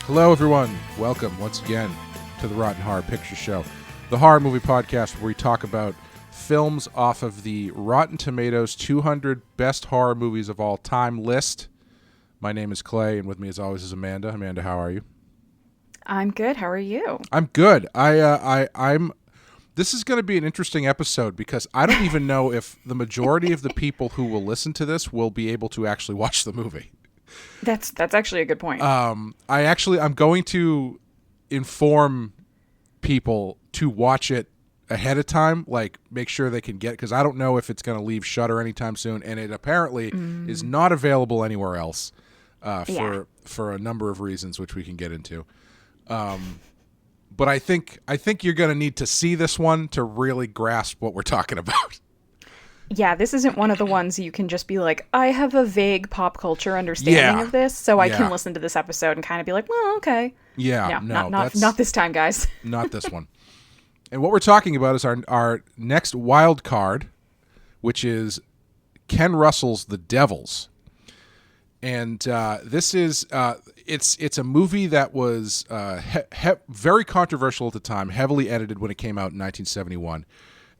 Hello, everyone. Welcome once again to the Rotten Horror Picture Show, the horror movie podcast where we talk about films off of the Rotten Tomatoes 200 Best Horror Movies of All Time list. My name is Clay, and with me, as always, is Amanda. Amanda, how are you? I'm good. How are you? I'm good. I'm. This is going to be an interesting episode because I don't even know if the majority of the people who will listen to this will be able to actually watch the movie. That's actually a good point. I'm going to inform people to watch it ahead of time, like make sure they can get, because I don't know if it's going to leave Shudder anytime soon, and it apparently is not available anywhere else for a number of reasons, which we can get into. But I think you're going to need to see this one to really grasp what we're talking about. Yeah, this isn't one of the ones you can just be like, I have a vague pop culture understanding of this, so I can listen to this episode and kind of be like, well, okay. Yeah, not this time, guys. Not this one. And what we're talking about is our next wild card, which is Ken Russell's The Devils. And this is it's a movie that was very controversial at the time, heavily edited when it came out in 1971,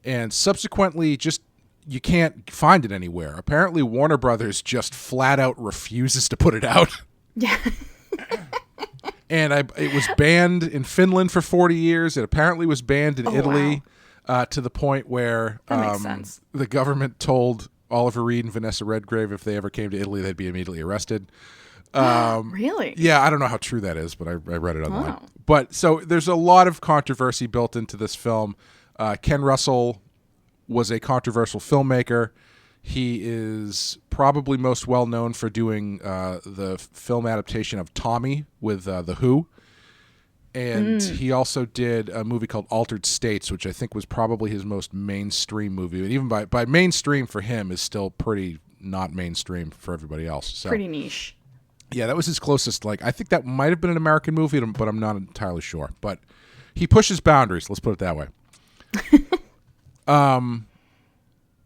and subsequently just you can't find it anywhere. Apparently, Warner Brothers just flat out refuses to put it out. Yeah. And it was banned in Finland for 40 years. It apparently was banned in Italy to the point where that makes sense. The government told Oliver Reed and Vanessa Redgrave if they ever came to Italy, they'd be immediately arrested. Really? Yeah, I don't know how true that is, but I read it online. Oh. But so there's a lot of controversy built into this film. Ken Russell was a controversial filmmaker. He is probably most well known for doing the film adaptation of Tommy with The Who. And he also did a movie called Altered States, which I think was probably his most mainstream movie. And even by mainstream for him is still pretty not mainstream for everybody else. So, pretty niche. Yeah, that was his closest. I think that might have been an American movie, but I'm not entirely sure. But he pushes boundaries. Let's put it that way.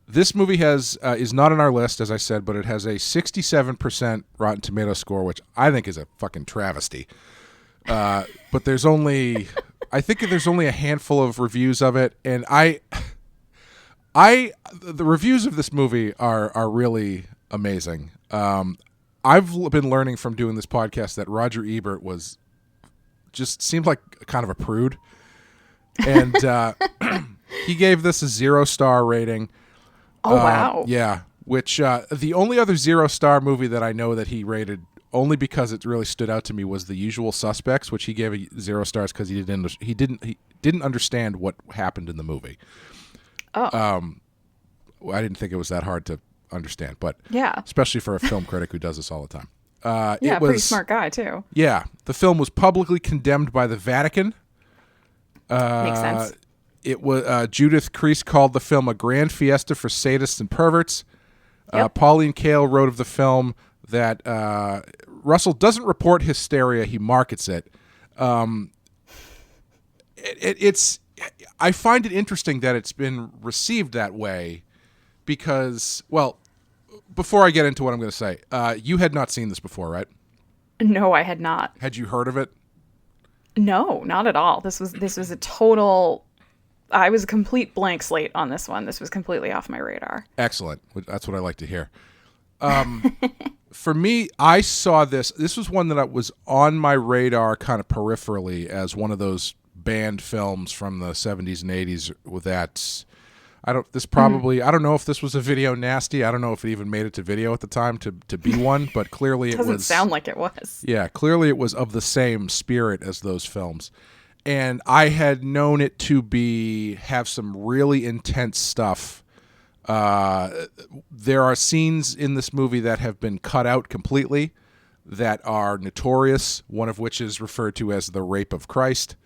This movie is not on our list, as I said, but it has a 67% Rotten Tomato score, which I think is a fucking travesty. But there's only a handful of reviews of it, and the reviews of this movie are really amazing. I've been learning from doing this podcast that Roger Ebert seemed like kind of a prude, and he gave this a 0-star rating. Oh, wow. Yeah, which the only other 0-star movie that I know that he rated, only because it really stood out to me, was The Usual Suspects, which he gave 0 stars because he didn't understand what happened in the movie. Oh. I didn't think it was that hard to understand, but yeah, especially for a film critic who does this all the time. Yeah, pretty smart guy too. Yeah, the film was publicly condemned by the Vatican. Makes sense. It was Judith Kreese called the film a grand fiesta for sadists and perverts. Yep. Pauline Kael wrote of the film that Russell doesn't report hysteria; he markets it. It's. I find it interesting that it's been received that way, because, well, before I get into what I'm going to say, you had not seen this before, right? No, I had not. Had you heard of it? No, not at all. This was a total. I was a complete blank slate on this one. This was completely off my radar. Excellent. That's what I like to hear. For me, I saw this. This was one that was on my radar kind of peripherally as one of those banned films from the 70s and 80s with that. I don't know if this was a video nasty. I don't know if it even made it to video at the time to be one, but clearly it doesn't sound like it was. Yeah, clearly it was of the same spirit as those films. And I had known it to have some really intense stuff. There are scenes in this movie that have been cut out completely that are notorious, one of which is referred to as the rape of Christ.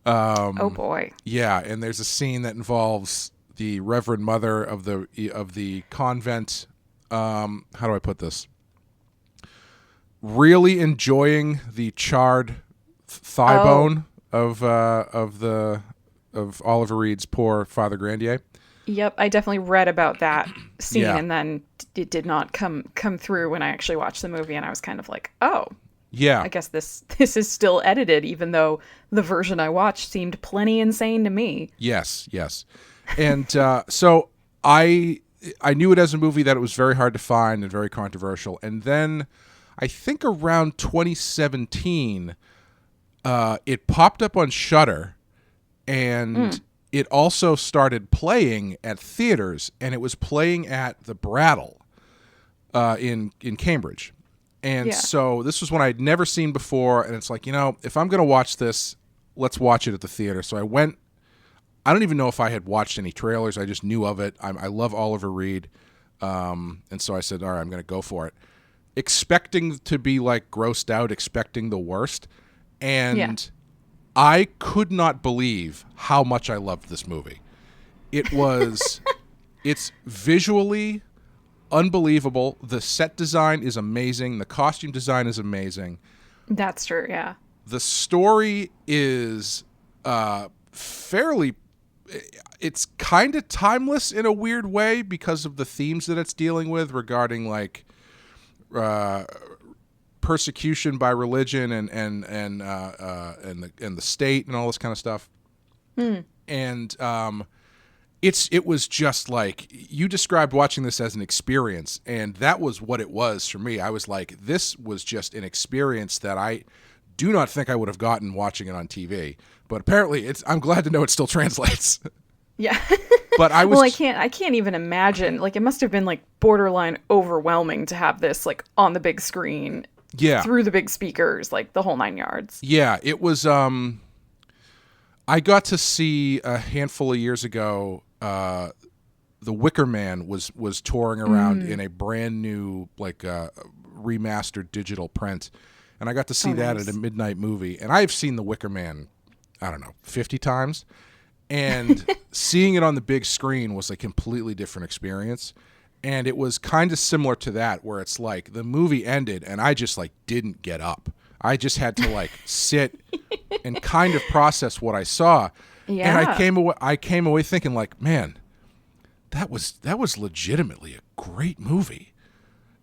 Oh boy. Yeah, and there's a scene that involves the Reverend Mother of the convent. How do I put this? Really enjoying the charred thigh bone of Oliver Reed's poor Father Grandier. Yep, I definitely read about that scene, and then it did not come through when I actually watched the movie, and I was kind of like, oh, Yeah. I guess this is still edited, even though the version I watched seemed plenty insane to me. Yes. And so I knew it as a movie that it was very hard to find and very controversial. And then I think around 2017, it popped up on Shudder, and it also started playing at theaters, and it was playing at the Brattle in Cambridge. And so this was one I'd never seen before, and it's like, if I'm going to watch this, let's watch it at the theater. So I went. I don't even know if I had watched any trailers. I just knew of it. I love Oliver Reed, and so I said, all right, I'm going to go for it, expecting to be like grossed out, expecting the worst, and I could not believe how much I loved this movie. It's visually unbelievable. The set design is amazing. The costume design is amazing. That's true, yeah. The story is fairly... It's kind of timeless in a weird way because of the themes that it's dealing with regarding like persecution by religion and the state and all this kind of stuff. And it was just like, you described watching this as an experience, and that was what it was for me. I was like, this was just an experience that I do not think I would have gotten watching it on TV. But apparently, I'm glad to know it still translates. Yeah. But I was... Well, I can't even imagine. Like, it must have been, like, borderline overwhelming to have this, like, on the big screen. Yeah. Through the big speakers, like, the whole 9 yards. Yeah, it was... I got to see a handful of years ago... The Wicker Man was touring around in a brand new, like, remastered digital print. And I got to see that nice. at a midnight movie. And I've seen The Wicker Man, I don't know, 50 times. And seeing it on the big screen was a completely different experience. And it was kind of similar to that, where it's like the movie ended and I just like didn't get up. I just had to like sit and kind of process what I saw. Yeah. And I came away thinking like, man, that was legitimately a great movie.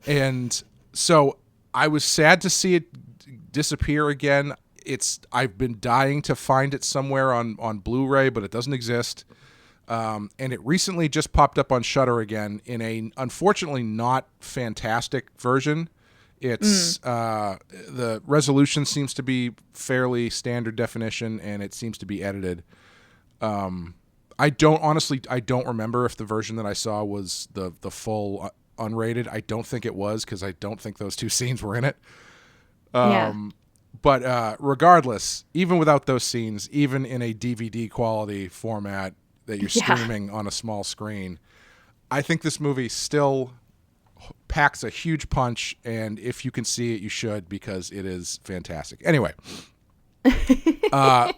And so I was sad to see it disappear again. I've been dying to find it somewhere on Blu-ray, but it doesn't exist. And it recently just popped up on Shudder again in a unfortunately not fantastic version. It's the resolution seems to be fairly standard definition, and it seems to be edited. I don't remember if the version that I saw was the full unrated. I don't think it was, because I don't think those two scenes were in it. But regardless, even without those scenes, even in a DVD quality format that you're streaming on a small screen, I think this movie still packs a huge punch, and if you can see it, you should, because it is fantastic. Anyway, I've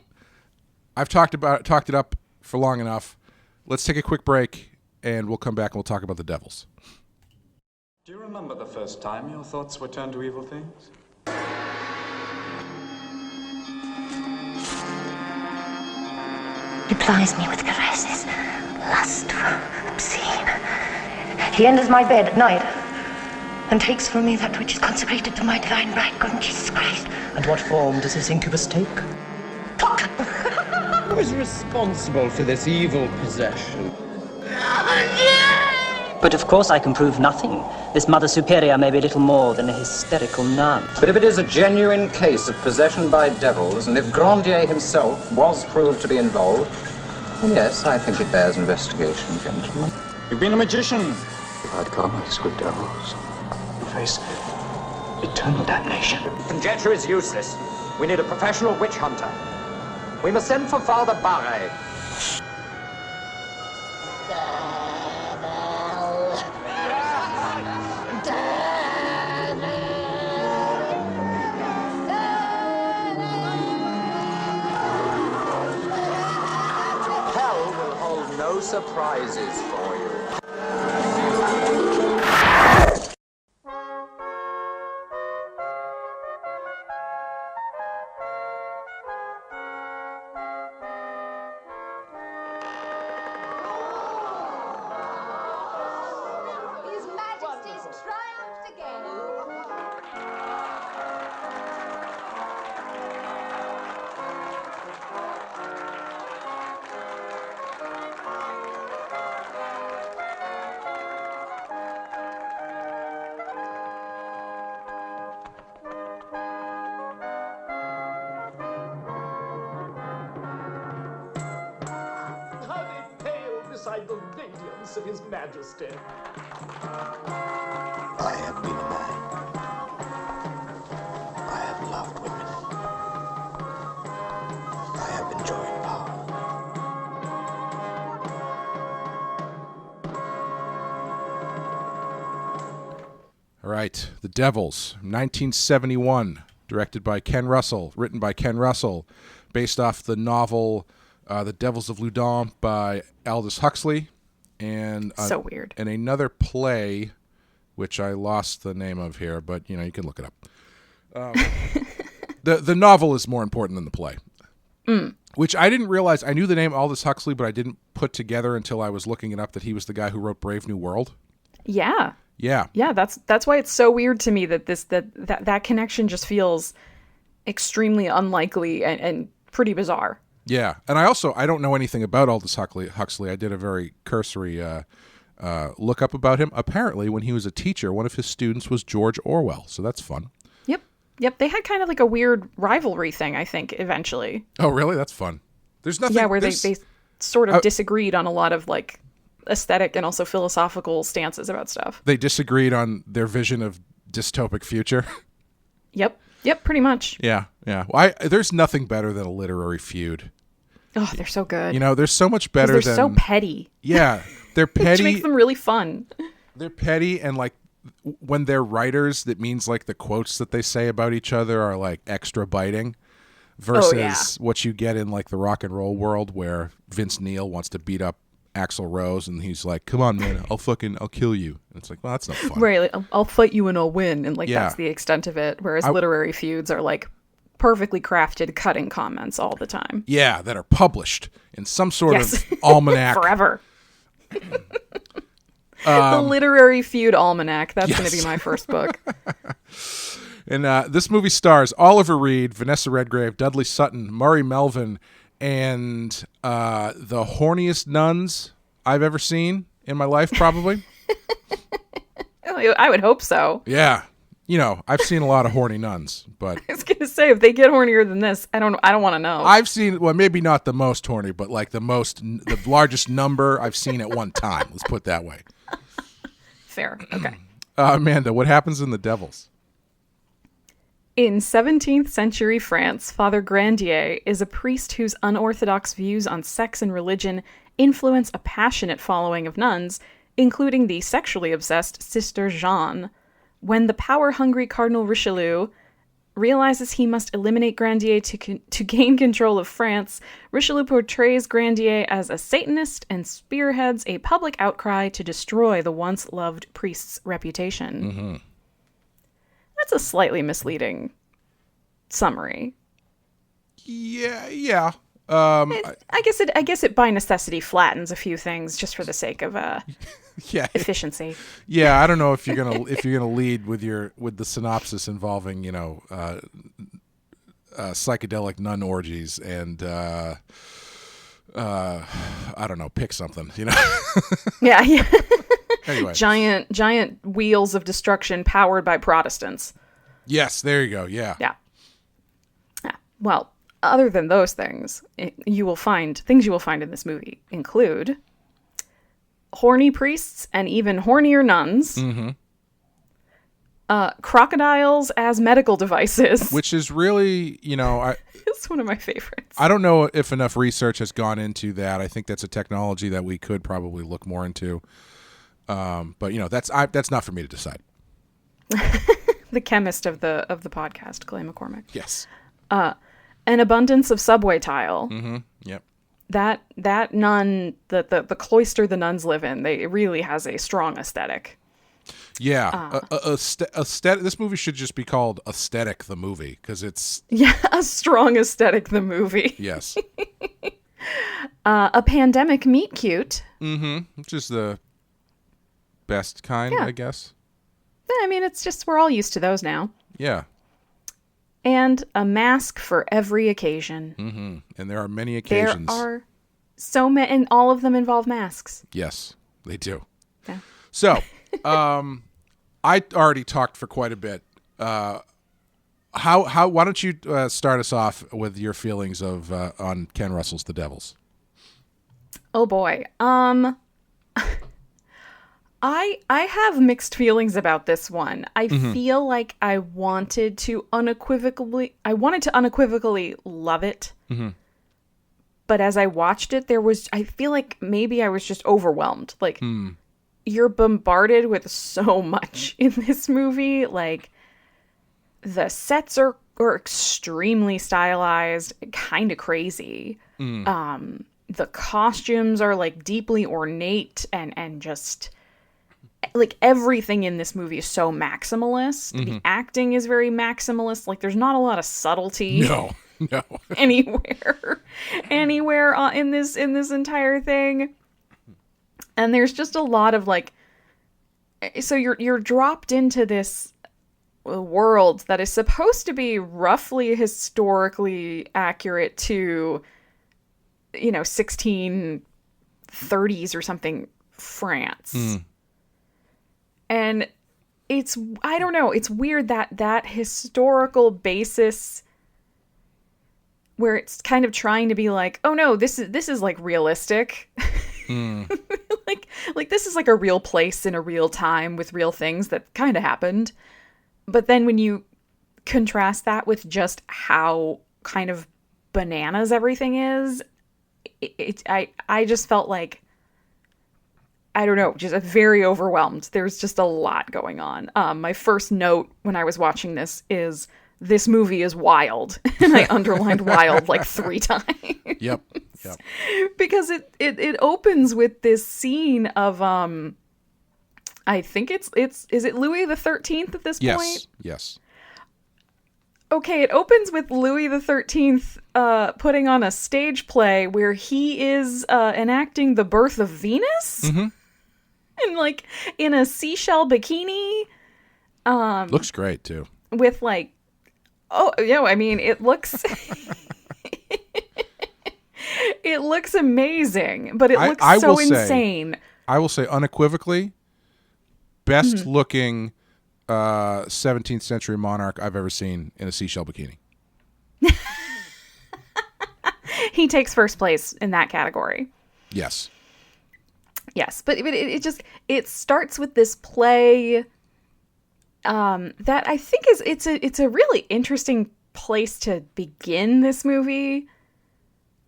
talked it up for long enough. Let's take a quick break, and we'll come back and we'll talk about the devils. Do you remember the first time your thoughts were turned to evil things? He plies me with caresses, lustful, obscene. He enters my bed at night and takes from me that which is consecrated to my divine bridegroom, Jesus Christ. And what form does this incubus take? Cock! Who is responsible for this evil possession? But of course I can prove nothing. This Mother Superior may be little more than a hysterical nun. But if it is a genuine case of possession by devils, and if Grandier himself was proved to be involved, then yes, I think it bears investigation, gentlemen. You've been a magician. You've had commerce with devils. You face eternal damnation. Conjecture is useless. We need a professional witch hunter. We must send for Father Barre. No surprises for you. His Majesty's triumphed again. inside the radiance of his majesty. I have been a man. I have loved women. I have enjoyed power. All right, The Devils, 1971, directed by Ken Russell, written by Ken Russell, based off the novel The Devils of Loudun by Aldous Huxley, and so weird. And another play, which I lost the name of here, but you can look it up. The novel is more important than the play, which I didn't realize. I knew the name Aldous Huxley, but I didn't put together until I was looking it up that he was the guy who wrote Brave New World. Yeah. Yeah. Yeah, that's why it's so weird to me that that connection just feels extremely unlikely and pretty bizarre. Yeah. And I don't know anything about Aldous Huxley. I did a very cursory look up about him. Apparently, when he was a teacher, one of his students was George Orwell. So that's fun. Yep. They had kind of like a weird rivalry thing, I think, eventually. Oh, really? That's fun. There's nothing. Yeah, where they sort of disagreed on a lot of like aesthetic and also philosophical stances about stuff. They disagreed on their vision of dystopic future. Yep, pretty much. Yeah. Well, there's nothing better than a literary feud. Oh, they're so good. There's so much better than... They're so petty. Yeah, they're petty. Which makes them really fun. They're petty, and like when they're writers, that means like the quotes that they say about each other are like extra biting versus what you get in like the rock and roll world where Vince Neil wants to beat up Axl Rose, and he's like, "Come on, man, I'll kill you." And it's like, well, that's not fun. Right, like, I'll fight you and I'll win, and like that's the extent of it. Whereas literary feuds are like perfectly crafted, cutting comments all the time. Yeah, that are published in some sort of almanac forever. The Literary Feud Almanac. That's going to be my first book. And this movie stars Oliver Reed, Vanessa Redgrave, Dudley Sutton, Murray Melvin, and the horniest nuns I've ever seen in my life, probably. I would hope so. Yeah. I've seen a lot of horny nuns, but I was going to say, if they get hornier than this, I don't want to know. I've seen, well, maybe not the most horny, but like the largest number I've seen at one time. Let's put it that way. Fair. Okay. Amanda, what happens in The Devils? In 17th century France, Father Grandier is a priest whose unorthodox views on sex and religion influence a passionate following of nuns, including the sexually obsessed Sister Jeanne. When the power-hungry Cardinal Richelieu realizes he must eliminate Grandier to gain control of France, Richelieu portrays Grandier as a satanist and spearheads a public outcry to destroy the once-loved priest's reputation. Mm-hmm. That's a slightly misleading summary. Yeah. I guess it by necessity flattens a few things just for the sake of efficiency. Yeah, I don't know if you're gonna lead with the synopsis involving psychedelic nun orgies and I don't know, pick something, Yeah. Anyway, giant wheels of destruction powered by Protestants. Yes, there you go. Yeah. Well, other than those things, things you will find in this movie include horny priests and even hornier nuns. Mm-hmm. Crocodiles as medical devices, which is really, it's one of my favorites. I don't know if enough research has gone into that. I think that's a technology that we could probably look more into. But that's not for me to decide. The chemist of the podcast, Clay McCormick. Yes. An abundance of subway tile. Mm-hmm. Yep. That nun, the cloister the nuns live in, it really has a strong aesthetic. Yeah. Aesthetic. This movie should just be called Aesthetic the Movie, because it's... Yeah, a strong aesthetic the movie. Yes. A pandemic meet cute. Mm-hmm. Which is the best kind, I guess. I mean, it's just, we're all used to those now. Yeah. And a mask for every occasion. Mm-hmm. And there are many occasions. There are so many, and all of them involve masks. Yes, they do. Yeah. So, I already talked for quite a bit. Why don't you start us off with your feelings of on Ken Russell's The Devils? Oh boy. I have mixed feelings about this one. I feel like I wanted to unequivocally love it. But as I watched it, I feel like maybe I was just overwhelmed. Like, you're bombarded with so much in this movie. Like, the sets are extremely stylized, kind of crazy. The costumes are like deeply ornate and just like everything in this movie is so maximalist. The acting is very maximalist. Like, there's not a lot of subtlety. No. anywhere in this entire thing. And there's just a lot of like, so you're dropped into this world that is supposed to be roughly historically accurate to, 1630s or something France. And I don't know, it's weird that historical basis where it's kind of trying to be like, oh no, this is like realistic. like this is like a real place in a real time with real things that kind of happened. But then when you contrast that with just how kind of bananas everything is, I just felt like, I don't know, just very overwhelmed. There's just a lot going on. My first note when I was watching this is, this movie is wild. And I underlined wild like 3 times. Yep. Because it opens with this scene of, I think is it Louis the 13th at this point? Yes. Okay, it opens with Louis the 13th putting on a stage play where he is enacting the birth of Venus? And like in a seashell bikini. Looks great too. With like, oh, I mean, it looks it looks amazing, but it looks so insane. I will say unequivocally, best looking 17th century monarch I've ever seen in a seashell bikini. He takes first place in that category. Yes, but it starts with this play that I think it's a really interesting place to begin this movie,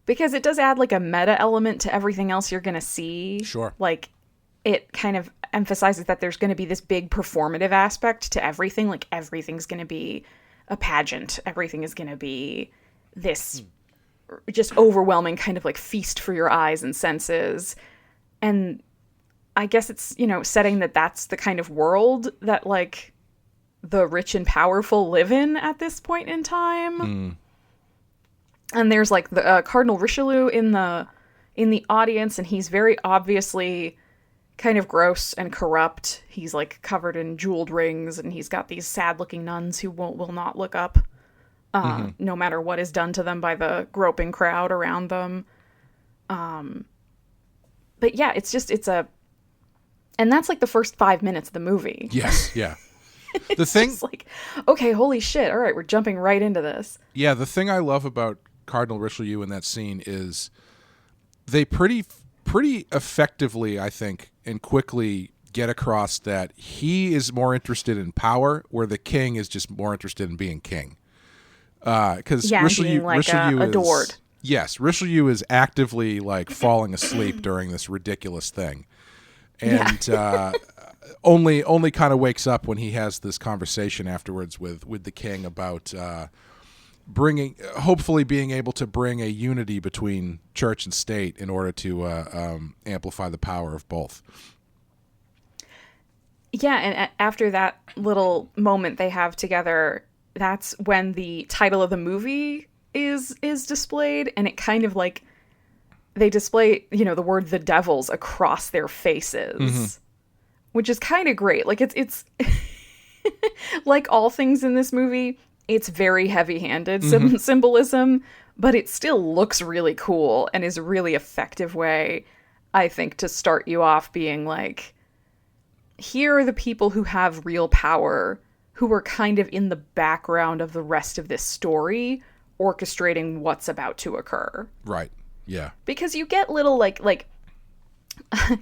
because it does add like a meta element to everything else you're going to see. Sure. Like, it kind of emphasizes that there's going to be this big performative aspect to everything. Like, everything's going to be a pageant. Everything is going to be this just overwhelming kind of like feast for your eyes and senses. And I guess it's, setting that's the kind of world that like the rich and powerful live in at this point in time. And there's like the Cardinal Richelieu in the audience, and he's very obviously kind of gross and corrupt. He's like covered in jeweled rings, and he's got these sad-looking nuns who will not look up, no matter what is done to them by the groping crowd around them. But yeah, and that's like the first 5 minutes of the movie. Yes, yeah. The thing, just like, okay, holy shit! All right, we're jumping right into this. Yeah, the thing I love about Cardinal Richelieu in that scene is they pretty effectively, I think, and quickly get across that he is more interested in power, where the king is just more interested in being king. Because Richelieu is adored. Yes, Richelieu is actively like falling asleep during this ridiculous thing, and only kind of wakes up when he has this conversation afterwards with the king about hopefully being able to bring a unity between church and state in order to amplify the power of both. Yeah, and after that little moment they have together, that's when the title of the movie is displayed, and it kind of like they display, the word "the devils" across their faces, which is kind of great. Like it's like all things in this movie, it's very heavy-handed symbolism, but it still looks really cool and is a really effective way, I think, to start you off being like, here are the people who have real power, who are kind of in the background of the rest of this story, orchestrating what's about to occur. Right. Yeah. Because you get little like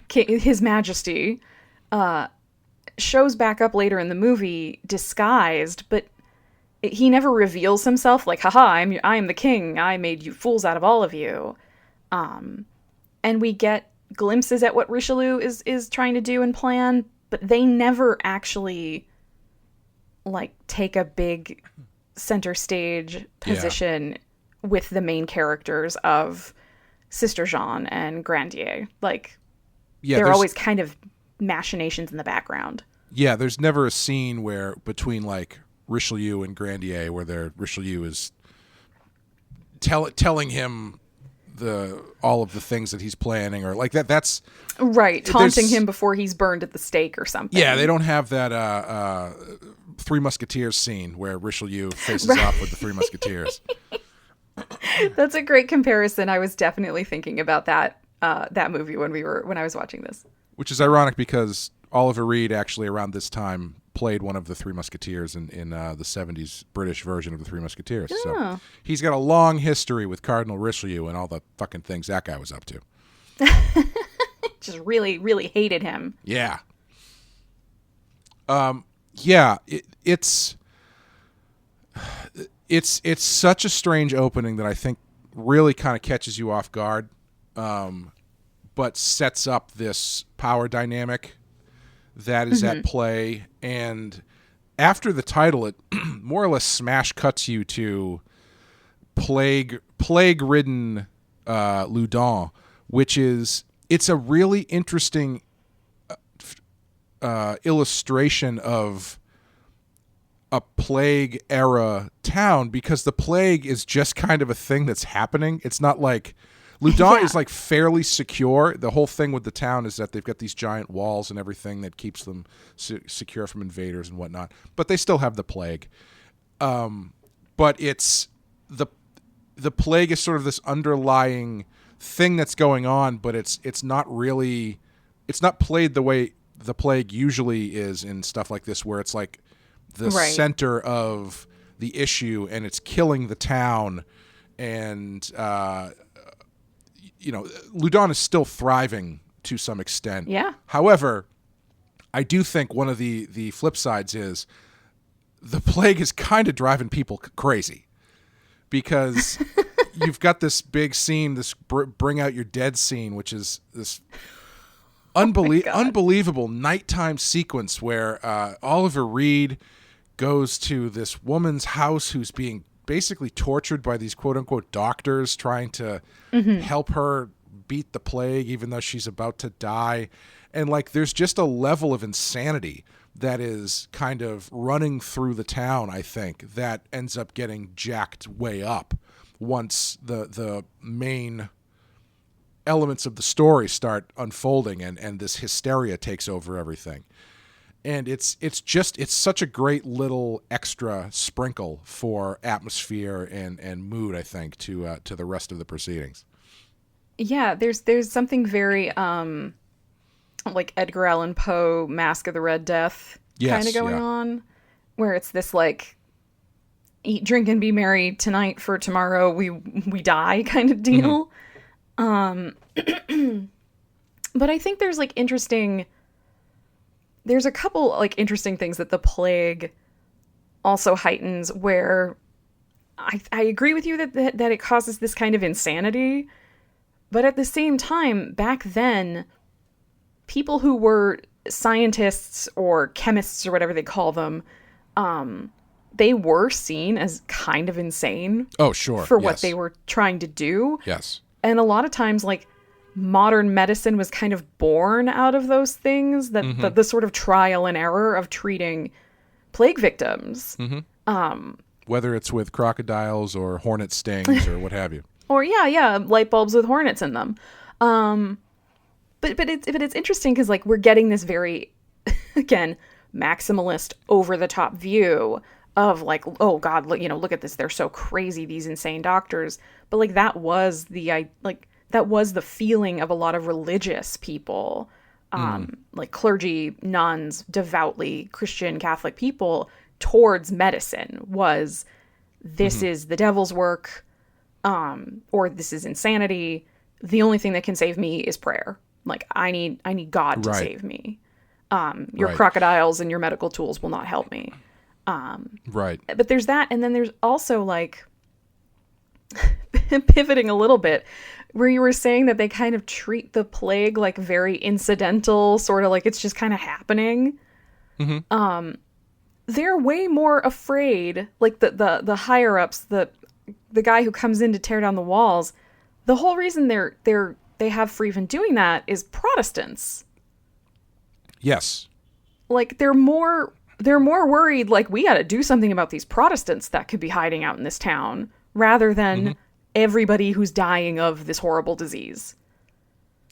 His Majesty, shows back up later in the movie disguised, but he never reveals himself like, haha, I am the king. I made you fools out of all of you. And we get glimpses at what Richelieu is trying to do and plan, but they never actually like take a big center stage position with the main characters of Sister Jeanne and Grandier. Like, they're always kind of machinations in the background. Yeah, there's never a scene where between like Richelieu and Grandier where Richelieu is telling him all of the things that he's planning, or like that's right, taunting him before he's burned at the stake or something. Yeah, they don't have that Three Musketeers scene where Richelieu faces off with the Three Musketeers. That's a great comparison. I was definitely thinking about that movie when I was watching this. Which is ironic because Oliver Reed actually around this time played one of the Three Musketeers in the 70s British version of the Three Musketeers. Oh. So he's got a long history with Cardinal Richelieu and all the fucking things that guy was up to. Just really, really hated him. Yeah. Yeah, it's such a strange opening that I think really kind of catches you off guard, but sets up this power dynamic that is at play. And after the title, it more or less smash cuts you to plague-ridden Loudun, which it's a really interesting illustration of a plague era town, because the plague is just kind of a thing that's happening. It's not like Loudun is like fairly secure. The whole thing with the town is that they've got these giant walls and everything that keeps them secure from invaders and whatnot, but they still have the plague. But it's the plague is sort of this underlying thing that's going on, but it's not played the way the plague usually is in stuff like this, where it's like the center of the issue and it's killing the town. And, Loudun is still thriving to some extent. Yeah. However, I do think one of the flip sides is the plague is kind of driving people crazy, because you've got this big scene, this bring out your dead scene, which is this unbelievable nighttime sequence where Oliver Reed goes to this woman's house who's being basically tortured by these quote-unquote doctors trying to help her beat the plague even though she's about to die. And like there's just a level of insanity that is kind of running through the town, I think, that ends up getting jacked way up once the main elements of the story start unfolding and this hysteria takes over everything. And it's such a great little extra sprinkle for atmosphere and mood, I think, to the rest of the proceedings. Yeah, there's something very like Edgar Allan Poe, Masque of the Red Death kind of going on, where it's this like eat, drink, and be merry tonight, for tomorrow we die kind of deal. But I think there's a couple like interesting things that the plague also heightens, where I agree with you that it causes this kind of insanity, but at the same time, back then, people who were scientists or chemists or whatever they call them, they were seen as kind of insane. Oh, sure. For what they were trying to do. Yes. And a lot of times, like, modern medicine was kind of born out of those things, that the sort of trial and error of treating plague victims. Whether it's with crocodiles or hornet stings or what have you. Or light bulbs with hornets in them. But it's interesting because like we're getting this very, again, maximalist, over the top view of like, oh God, look at this, they're so crazy, these insane doctors. But like that was the feeling of a lot of religious people, like clergy, nuns, devoutly Christian Catholic people towards medicine, was this is the devil's work, or this is insanity. The only thing that can save me is prayer. Like, I need God to Right. save me. Your Right. crocodiles and your medical tools will not help me. Right. But there's that, and then there's also, like, pivoting a little bit, where you were saying that they kind of treat the plague like very incidental, sort of like it's just kind of happening. Mm-hmm. They're way more afraid, like the higher ups, the guy who comes in to tear down the walls. The whole reason they have for even doing that is Protestants. Yes. Like, they're more worried, like, we got to do something about these Protestants that could be hiding out in this town, rather than everybody who's dying of this horrible disease.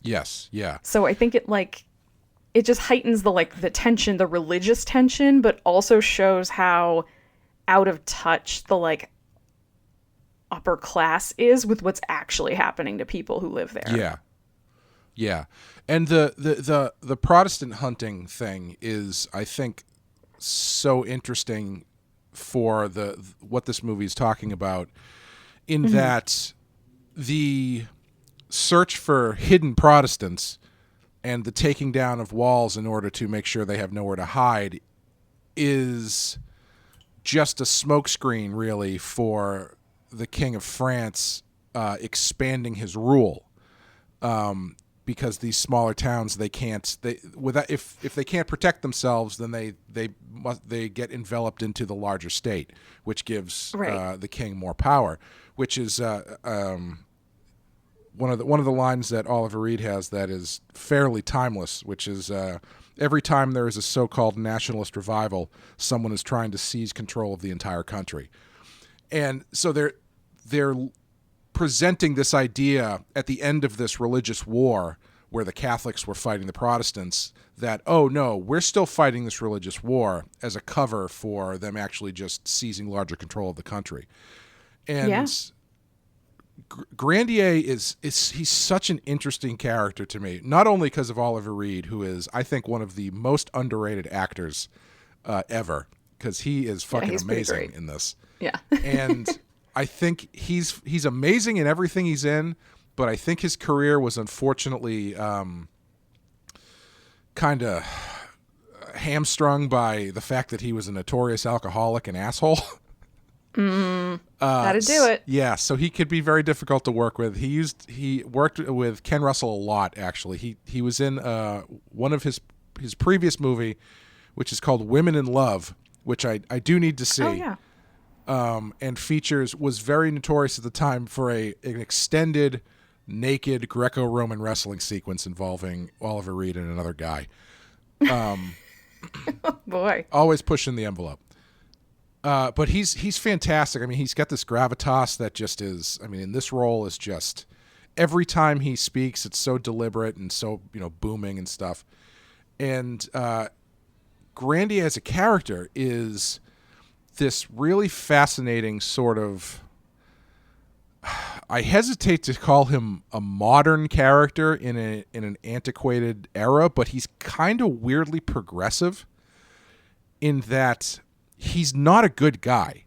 Yes. Yeah. So I think it just heightens the tension, the religious tension, but also shows how out of touch the, like, upper class is with what's actually happening to people who live there. Yeah. Yeah. And the Protestant hunting thing is, I think, so interesting for what this movie is talking about, in that the search for hidden Protestants and the taking down of walls in order to make sure they have nowhere to hide is just a smokescreen, really, for the King of France expanding his rule. Because these smaller towns, if they can't protect themselves, then they get enveloped into the larger state, which gives the king more power. Which is one of the lines that Oliver Reed has that is fairly timeless, which is every time there is a so-called nationalist revival, someone is trying to seize control of the entire country, and so they're presenting this idea at the end of this religious war where the Catholics were fighting the Protestants that, oh no, we're still fighting this religious war as a cover for them actually just seizing larger control of the country. And Grandier he's such an interesting character to me, not only because of Oliver Reed, who is, I think, one of the most underrated actors ever, because he is fucking amazing in this. Yeah. And I think he's amazing in everything he's in, but I think his career was unfortunately kind of hamstrung by the fact that he was a notorious alcoholic and asshole. Gotta do it. Yeah, so he could be very difficult to work with. He worked with Ken Russell a lot, actually. He was in one of his previous movie, which is called Women in Love, which I do need to see. Oh, yeah. And was very notorious at the time for an extended naked Greco-Roman wrestling sequence involving Oliver Reed and another guy. Boy. Always pushing the envelope. But he's fantastic. I mean, he's got this gravitas that just is, I mean, in this role is just, every time he speaks, it's so deliberate and so, booming and stuff. And Grandier as a character is this really fascinating sort of, I hesitate to call him a modern character in an antiquated era, but he's kind of weirdly progressive in that he's not a good guy.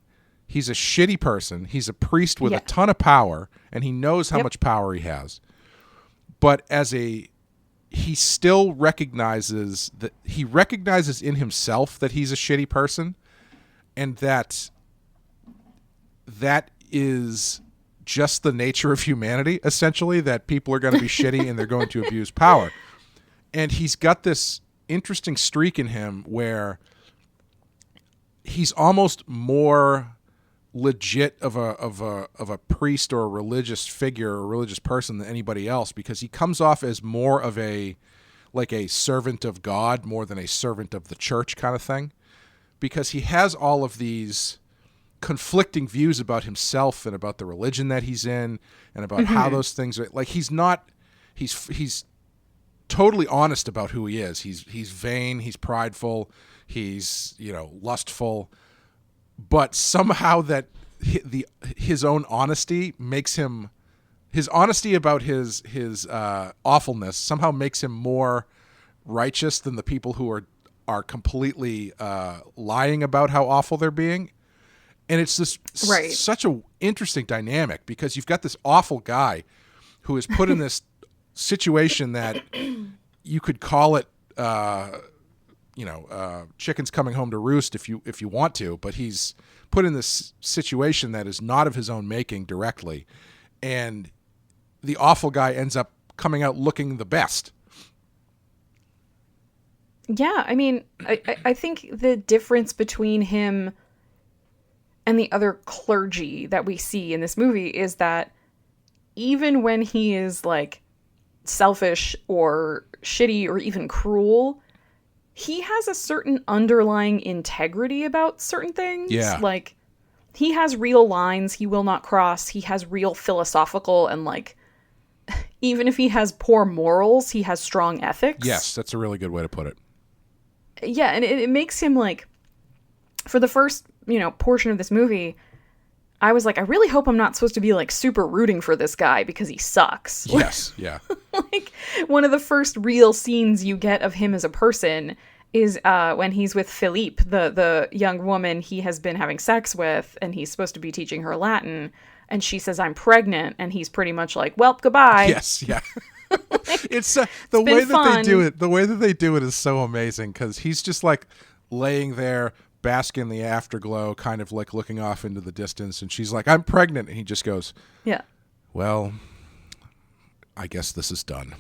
He's a shitty person. He's a priest with a ton of power, and he knows how much power he has. But he still recognizes in himself that he's a shitty person, and that is just the nature of humanity, essentially, that people are going to be shitty and they're going to abuse power. And he's got this interesting streak in him where he's almost more legit of a priest or a religious figure or a religious person than anybody else, because he comes off as more of a servant of God more than a servant of the church kind of thing, because he has all of these conflicting views about himself and about the religion that he's in and about how those things are, like, he's totally honest about who he is. He's vain, he's prideful, he's lustful, but somehow that his own honesty makes him, his honesty about his awfulness somehow makes him more righteous than the people who are completely lying about how awful they're being. And it's this such a interesting dynamic, because you've got this awful guy who is put in this situation that you could call it, chickens coming home to roost if you want to, but he's put in this situation that is not of his own making directly, and the awful guy ends up coming out looking the best. Yeah, I mean, I think the difference between him and the other clergy that we see in this movie is that even when he is like selfish or shitty or even cruel, he has a certain underlying integrity about certain things. Yeah. Like, he has real lines he will not cross. He has real philosophical and, like, even if he has poor morals, he has strong ethics. Yes, that's a really good way to put it. Yeah, and it makes him, like, for the first, portion of this movie, I was like, I really hope I'm not supposed to be, like, super rooting for this guy because he sucks. Yes, yeah. Like, one of the first real scenes you get of him as a person is when he's with Philippe, the young woman he has been having sex with, and he's supposed to be teaching her Latin, and she says, I'm pregnant, and he's pretty much like, well, goodbye. Yes, yeah. It's the way that they do it. The way that they do it is so amazing because he's just like laying there, basking in the afterglow, kind of like looking off into the distance, and she's like, I'm pregnant, and he just goes, yeah, well, I guess this is done.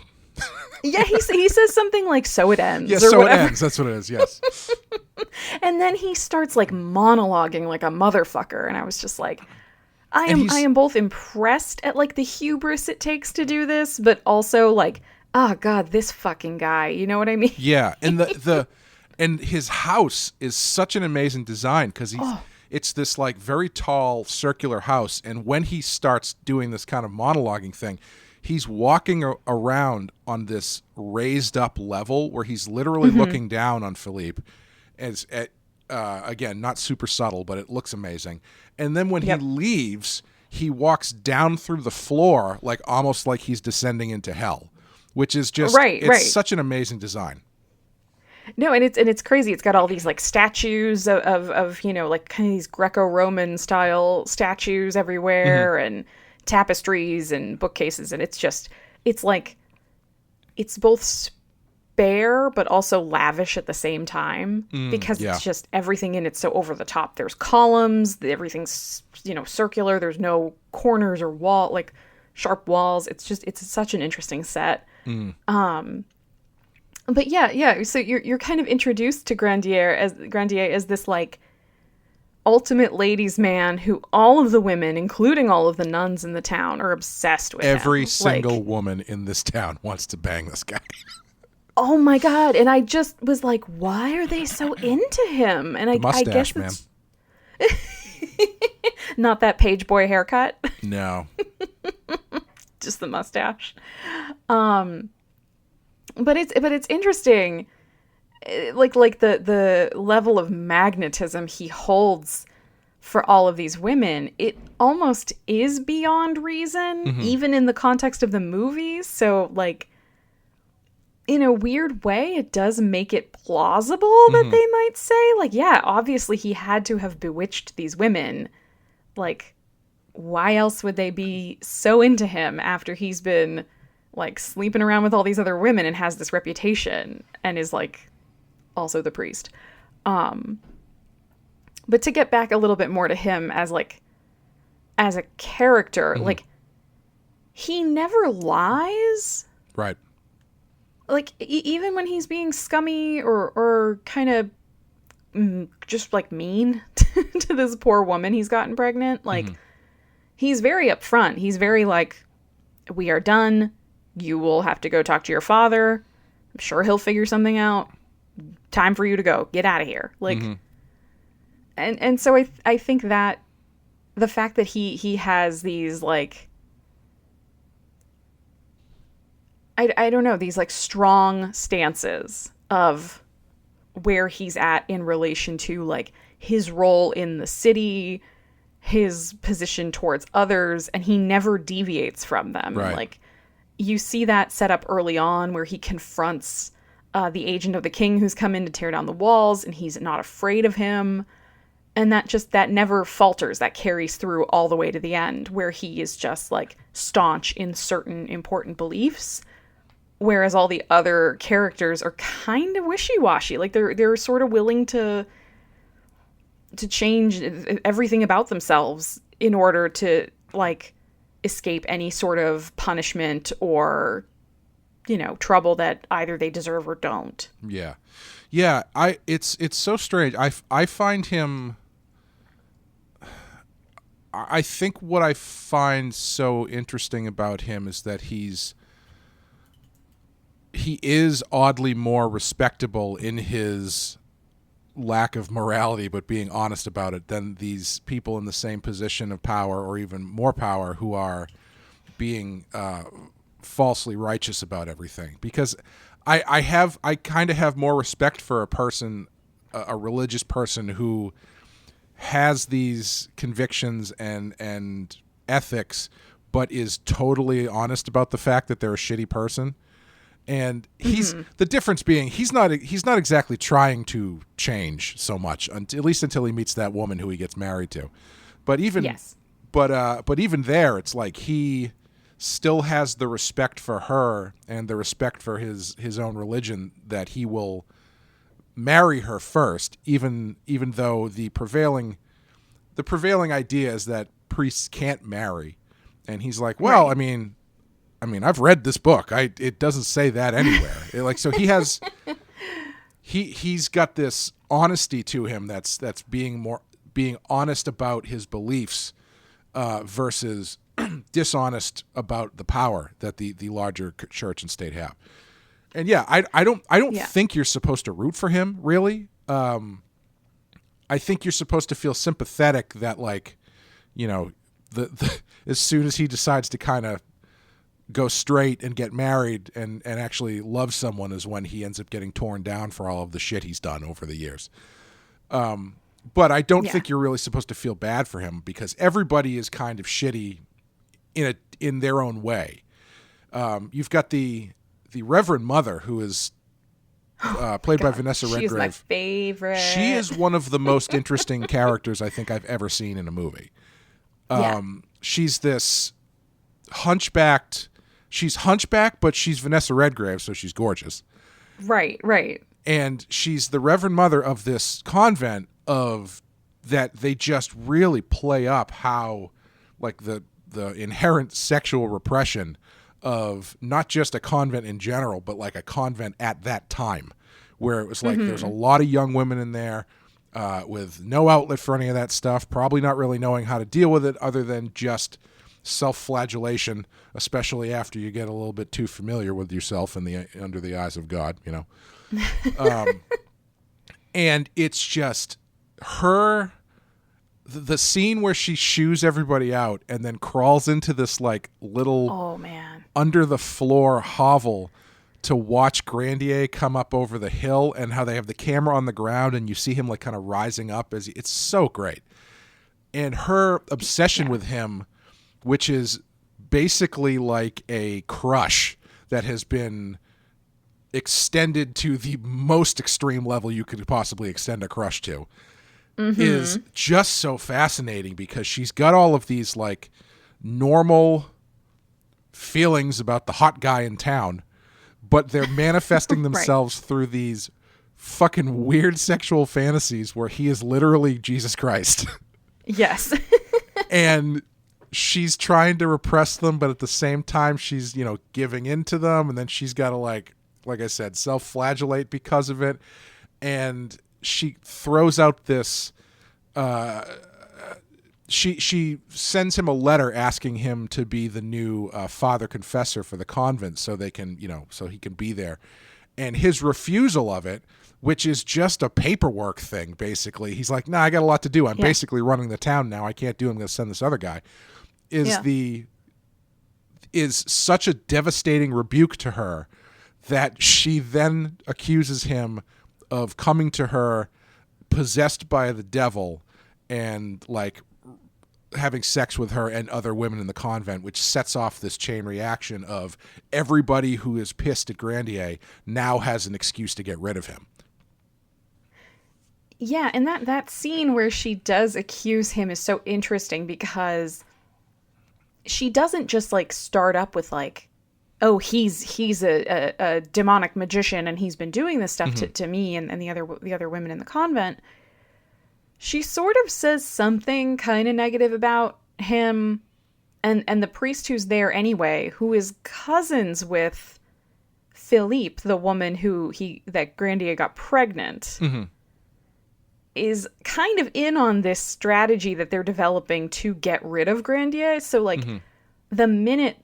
Yeah, he says something like, so it ends. Yes, or so whatever. it ends. That's what it is, yes. And then he starts like monologuing like a motherfucker, and I was just like, I am both impressed at like the hubris it takes to do this, but also like, oh god, this fucking guy. You know what I mean? Yeah, and and his house is such an amazing design because it's this like very tall circular house, and when he starts doing this kind of monologuing thing, he's walking around on this raised up level where he's literally looking down on Philippe. Again, not super subtle, but it looks amazing. And then when he leaves, he walks down through the floor, like almost like he's descending into hell, which is just such an amazing design. No, and it's crazy. It's got all these like statues of like kind of these Greco-Roman style statues everywhere, and tapestries and bookcases, and it's both spare but also lavish at the same time because it's just everything in it's so over the top. There's columns, everything's circular, there's no corners or sharp walls. It's such an interesting set. But yeah, so you're kind of introduced to Grandier as this like ultimate ladies' man who all of the women, including all of the nuns in the town, are obsessed with. Every single woman in this town wants to bang this guy. Oh my god! And I just was like, why are they so into him? And I guess it's not that page boy haircut. No, just the mustache. But it's interesting. Like the level of magnetism he holds for all of these women, it almost is beyond reason, even in the context of the movies. So like, in a weird way, it does make it plausible that they might say, like, yeah, obviously he had to have bewitched these women. Like, why else would they be so into him after he's been like sleeping around with all these other women and has this reputation and is like also the priest. But to get back a little bit more to him as a character, like he never lies. Right. Like even when he's being scummy or kind of just like mean to this poor woman he's gotten pregnant, like he's very upfront. He's very like, we are done. You will have to go talk to your father. I'm sure he'll figure something out. Time for you to go. Get out of here. Like, and so I think that the fact that he has these like, I don't know, these like strong stances of where he's at in relation to like his role in the city, his position towards others, and he never deviates from them. Right. Like, you see that set up early on where he confronts the agent of the king who's come in to tear down the walls, and he's not afraid of him. And that never falters. That carries through all the way to the end, where he is just like staunch in certain important beliefs, whereas all the other characters are kind of wishy-washy. Like they're sort of willing to change everything about themselves in order to like escape any sort of punishment or, you know, trouble that either they deserve or don't. Yeah. Yeah, it's so strange. I find him, I think what I find so interesting about him is that he is oddly more respectable in his lack of morality, but being honest about it, than these people in the same position of power or even more power who are being falsely righteous about everything. Because I kind of have more respect for a person, a religious person who has these convictions and ethics, but is totally honest about the fact that they're a shitty person. And he's the difference being he's not exactly trying to change so much, at least until he meets that woman who he gets married to. But even but even there, it's like he still has the respect for her and the respect for his own religion, that he will marry her first, even though the prevailing idea is that priests can't marry. And he's like, well, right. I mean, I've read this book. It doesn't say that anywhere. So he has, he's got this honesty to him that's being honest about his beliefs, versus dishonest about the power that the larger church and state have. And yeah, I don't think you're supposed to root for him, really. I think you're supposed to feel sympathetic that, like, you know, the as soon as he decides to kind of go straight and get married and actually love someone is when he ends up getting torn down for all of the shit he's done over the years. But I don't think you're really supposed to feel bad for him, because everybody is kind of shitty in their own way. You've got the Reverend Mother, who is played by Vanessa Redgrave. She's my favorite. She is one of the most interesting characters I think I've ever seen in a movie. She's this hunchbacked. She's hunchbacked, but she's Vanessa Redgrave, so she's gorgeous. Right. And she's the Reverend Mother of this convent that they just really play up how, like, the inherent sexual repression of not just a convent in general, but like a convent at that time, where it was like there's a lot of young women in there with no outlet for any of that stuff, probably not really knowing how to deal with it other than just self-flagellation, especially after you get a little bit too familiar with yourself under the eyes of God, you know. And it's just her, the scene where she shoos everybody out and then crawls into this like little under the floor hovel to watch Grandier come up over the hill, and how they have the camera on the ground and you see him like kind of rising up it's so great. And her obsession with him, which is basically like a crush that has been extended to the most extreme level you could possibly extend a crush to, is just so fascinating, because she's got all of these like normal feelings about the hot guy in town, but they're manifesting themselves through these fucking weird sexual fantasies where he is literally Jesus Christ. Yes. And she's trying to repress them, but at the same time she's, you know, giving into them, and then she's got to like I said, self-flagellate because of it. And she throws out this she sends him a letter asking him to be the new father confessor for the convent, so they can, you know, so he can be there. And his refusal of it, which is just a paperwork thing, basically. He's like, nah, I got a lot to do. I'm basically running the town now. I can't do it. I'm going to send this other guy. Is such a devastating rebuke to her that she then accuses him of coming to her possessed by the devil and like having sex with her and other women in the convent, which sets off this chain reaction of everybody who is pissed at Grandier now has an excuse to get rid of him. Yeah, and that scene where she does accuse him is so interesting, because she doesn't just like start up with like oh, he's a demonic magician and he's been doing this stuff to me and the other women in the convent. She sort of says something kind of negative about him and the priest who's there anyway, who is cousins with Philippe, the woman that Grandier got pregnant, is kind of in on this strategy that they're developing to get rid of Grandier. So like the minute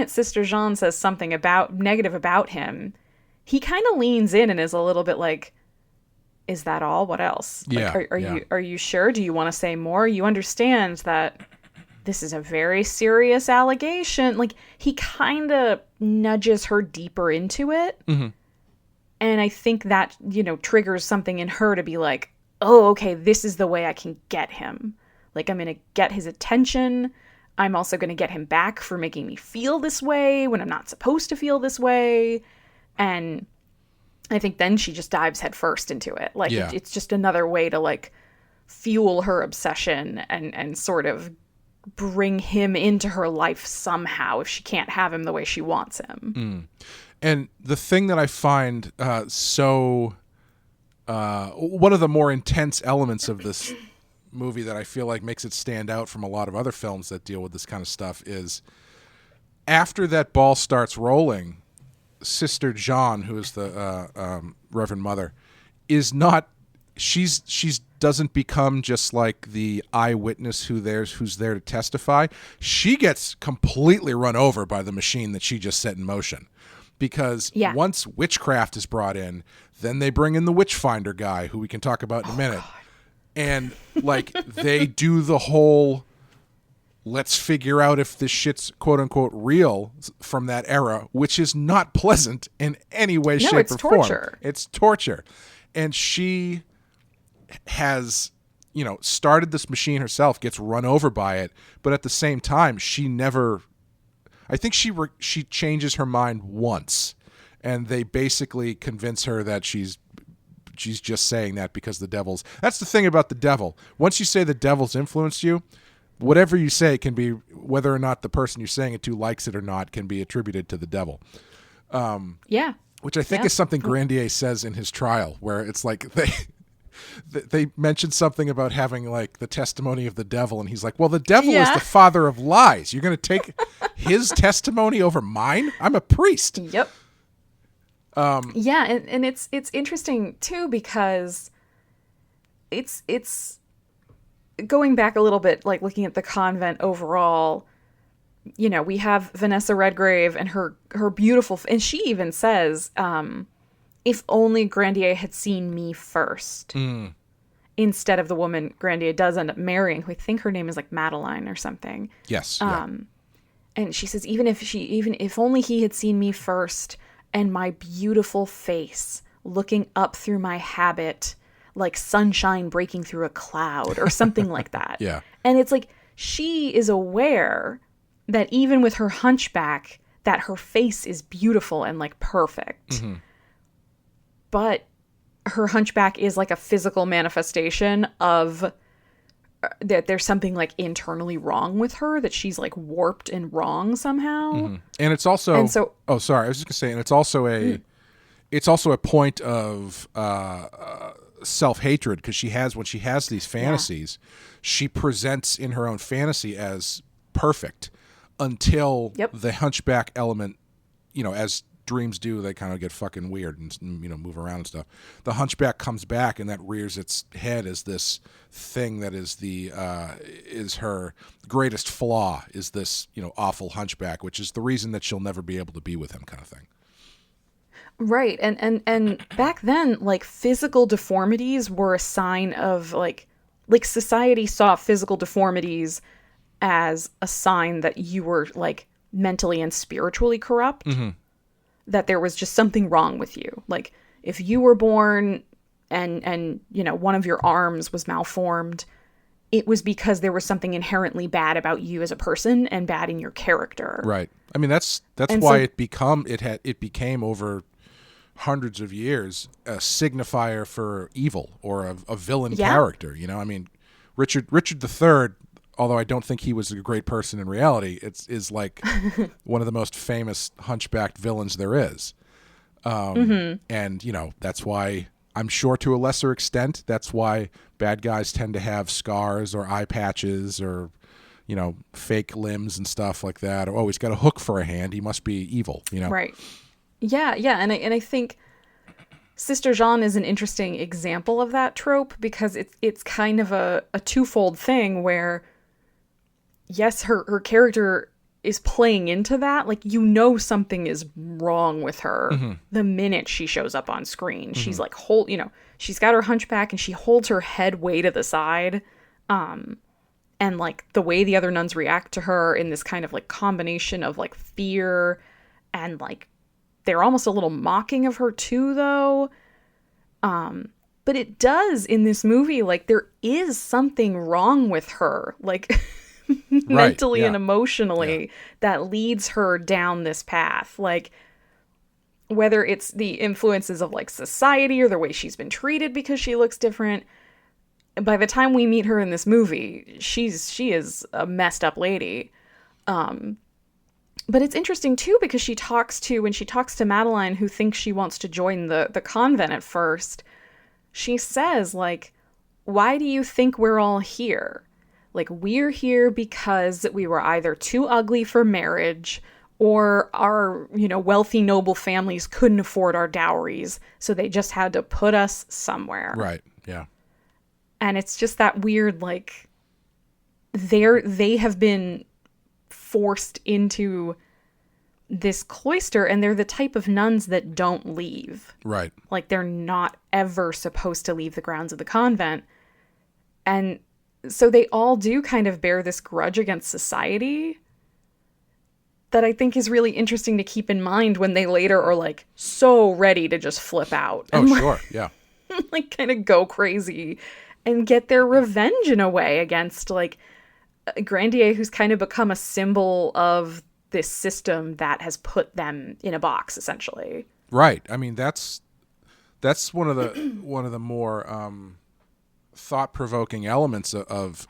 Sister Jeanne says something negative about him, he kind of leans in and is a little bit like, is that all? What else? Yeah. Like, are you sure? Do you want to say more? You understand that this is a very serious allegation. Like, he kind of nudges her deeper into it. And I think that, triggers something in her to be like, oh, okay, this is the way I can get him. Like, I'm going to get his attention. I'm also going to get him back for making me feel this way when I'm not supposed to feel this way. And I think then she just dives headfirst into it. Like, it's just another way to, like, fuel her obsession and sort of bring him into her life somehow if she can't have him the way she wants him. And the thing that I find one of the more intense elements of this movie that I feel like makes it stand out from a lot of other films that deal with this kind of stuff is after that ball starts rolling, Sister Jeanne, who is the Reverend Mother, is not. She's doesn't become just like the eyewitness who's there to testify. She gets completely run over by the machine that she just set in motion, because once witchcraft is brought in, then they bring in the Witchfinder guy, who we can talk about in a minute, and like they do the whole let's figure out if this shit's quote unquote real from that era, which is not pleasant in any way, shape, or form. It's torture. And she has, started this machine herself, gets run over by it, but at the same time, she never, I think she changes her mind once, and they basically convince her that she's just saying that because that's the thing about the devil. Once you say the devil's influenced you, whatever you say can be, whether or not the person you're saying it to likes it or not, can be attributed to the devil. Which I think is something Grandier says in his trial, where it's like they mentioned something about having like the testimony of the devil, and he's like, well, the devil is the father of lies. You're going to take his testimony over mine? I'm a priest. Yep. And it's interesting too, because it's going back a little bit, like looking at the convent overall. We have Vanessa Redgrave and her beautiful, and she even says, if only Grandier had seen me first, instead of the woman Grandier does end up marrying, who I think her name is like Madeline or something. Yes. And she says, even if only he had seen me first, and my beautiful face looking up through my habit, like sunshine breaking through a cloud or something like that. Yeah. And it's like, she is aware that even with her hunchback, that her face is beautiful and like perfect. But her hunchback is like a physical manifestation of that there's something like internally wrong with her, that she's like warped and wrong somehow. And it's also, I was just gonna say, and it's also a point of self-hatred, because when she has these fantasies, she presents in her own fantasy as perfect until the hunchback element, as dreams do, they kind of get fucking weird and move around and stuff. The hunchback comes back, and that rears its head as this thing that is is her greatest flaw, is this awful hunchback, which is the reason that she'll never be able to be with him, kind of thing. Right. And back then, like, physical deformities were a sign of like society saw physical deformities as a sign that you were like mentally and spiritually corrupt. That there was just something wrong with you. Like, if you were born and one of your arms was malformed, it was because there was something inherently bad about you as a person and bad in your character. Right. I mean, that's why it became over hundreds of years a signifier for evil, or a villain character. I mean, Richard III although I don't think he was a great person in reality, is like one of the most famous hunchbacked villains there is. And, you know, that's why, I'm sure to a lesser extent, that's why bad guys tend to have scars or eye patches or, you know, fake limbs and stuff like that. Or, oh, he's got a hook for a hand, he must be evil, you know? Right. Yeah, and I think Sister Jeanne is an interesting example of that trope, because it's kind of a twofold thing where, yes, her character is playing into that. Like, you know, something is wrong with her the minute she shows up on screen. She's like, she's got her hunchback and she holds her head way to the side. And like the way the other nuns react to her in this kind of like combination of like fear and like, they're almost a little mocking of her too, though. But it does in this movie, like, there is something wrong with her, like mentally and emotionally, that leads her down this path. Like, whether it's the influences of like society or the way she's been treated because she looks different. By the time we meet her in this movie, she is a messed up lady. But it's interesting, too, because when she talks to Madeline, who thinks she wants to join the convent at first, she says, like, why do you think we're all here? Like, we're here because we were either too ugly for marriage or our, you know, wealthy, noble families couldn't afford our dowries, so they just had to put us somewhere. Right, yeah. And it's just that weird, like, they have been forced into this cloister, and they're the type of nuns that don't leave. Right. Like, they're not ever supposed to leave the grounds of the convent. And so they all do kind of bear this grudge against society that I think is really interesting to keep in mind when they later are like so ready to just flip out. Oh, and sure. Yeah. Like kind of go crazy and get their revenge in a way against like Grandier, who's kind of become a symbol of this system that has put them in a box, essentially. Right. I mean, that's one of the more thought-provoking elements of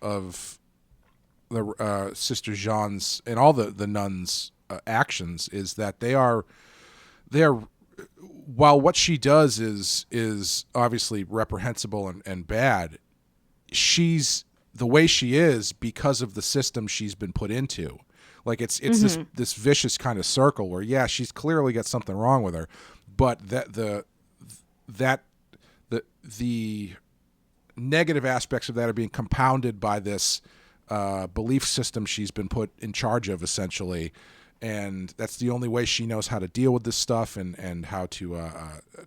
the Sister Jeanne's and all the nuns' actions is that they are while what she does is obviously reprehensible and bad, she's the way she is because of the system she's been put into. Like it's this vicious kind of circle where, yeah, she's clearly got something wrong with her, but the negative aspects of that are being compounded by this belief system she's been put in charge of, essentially. And that's the only way she knows how to deal with this stuff and how to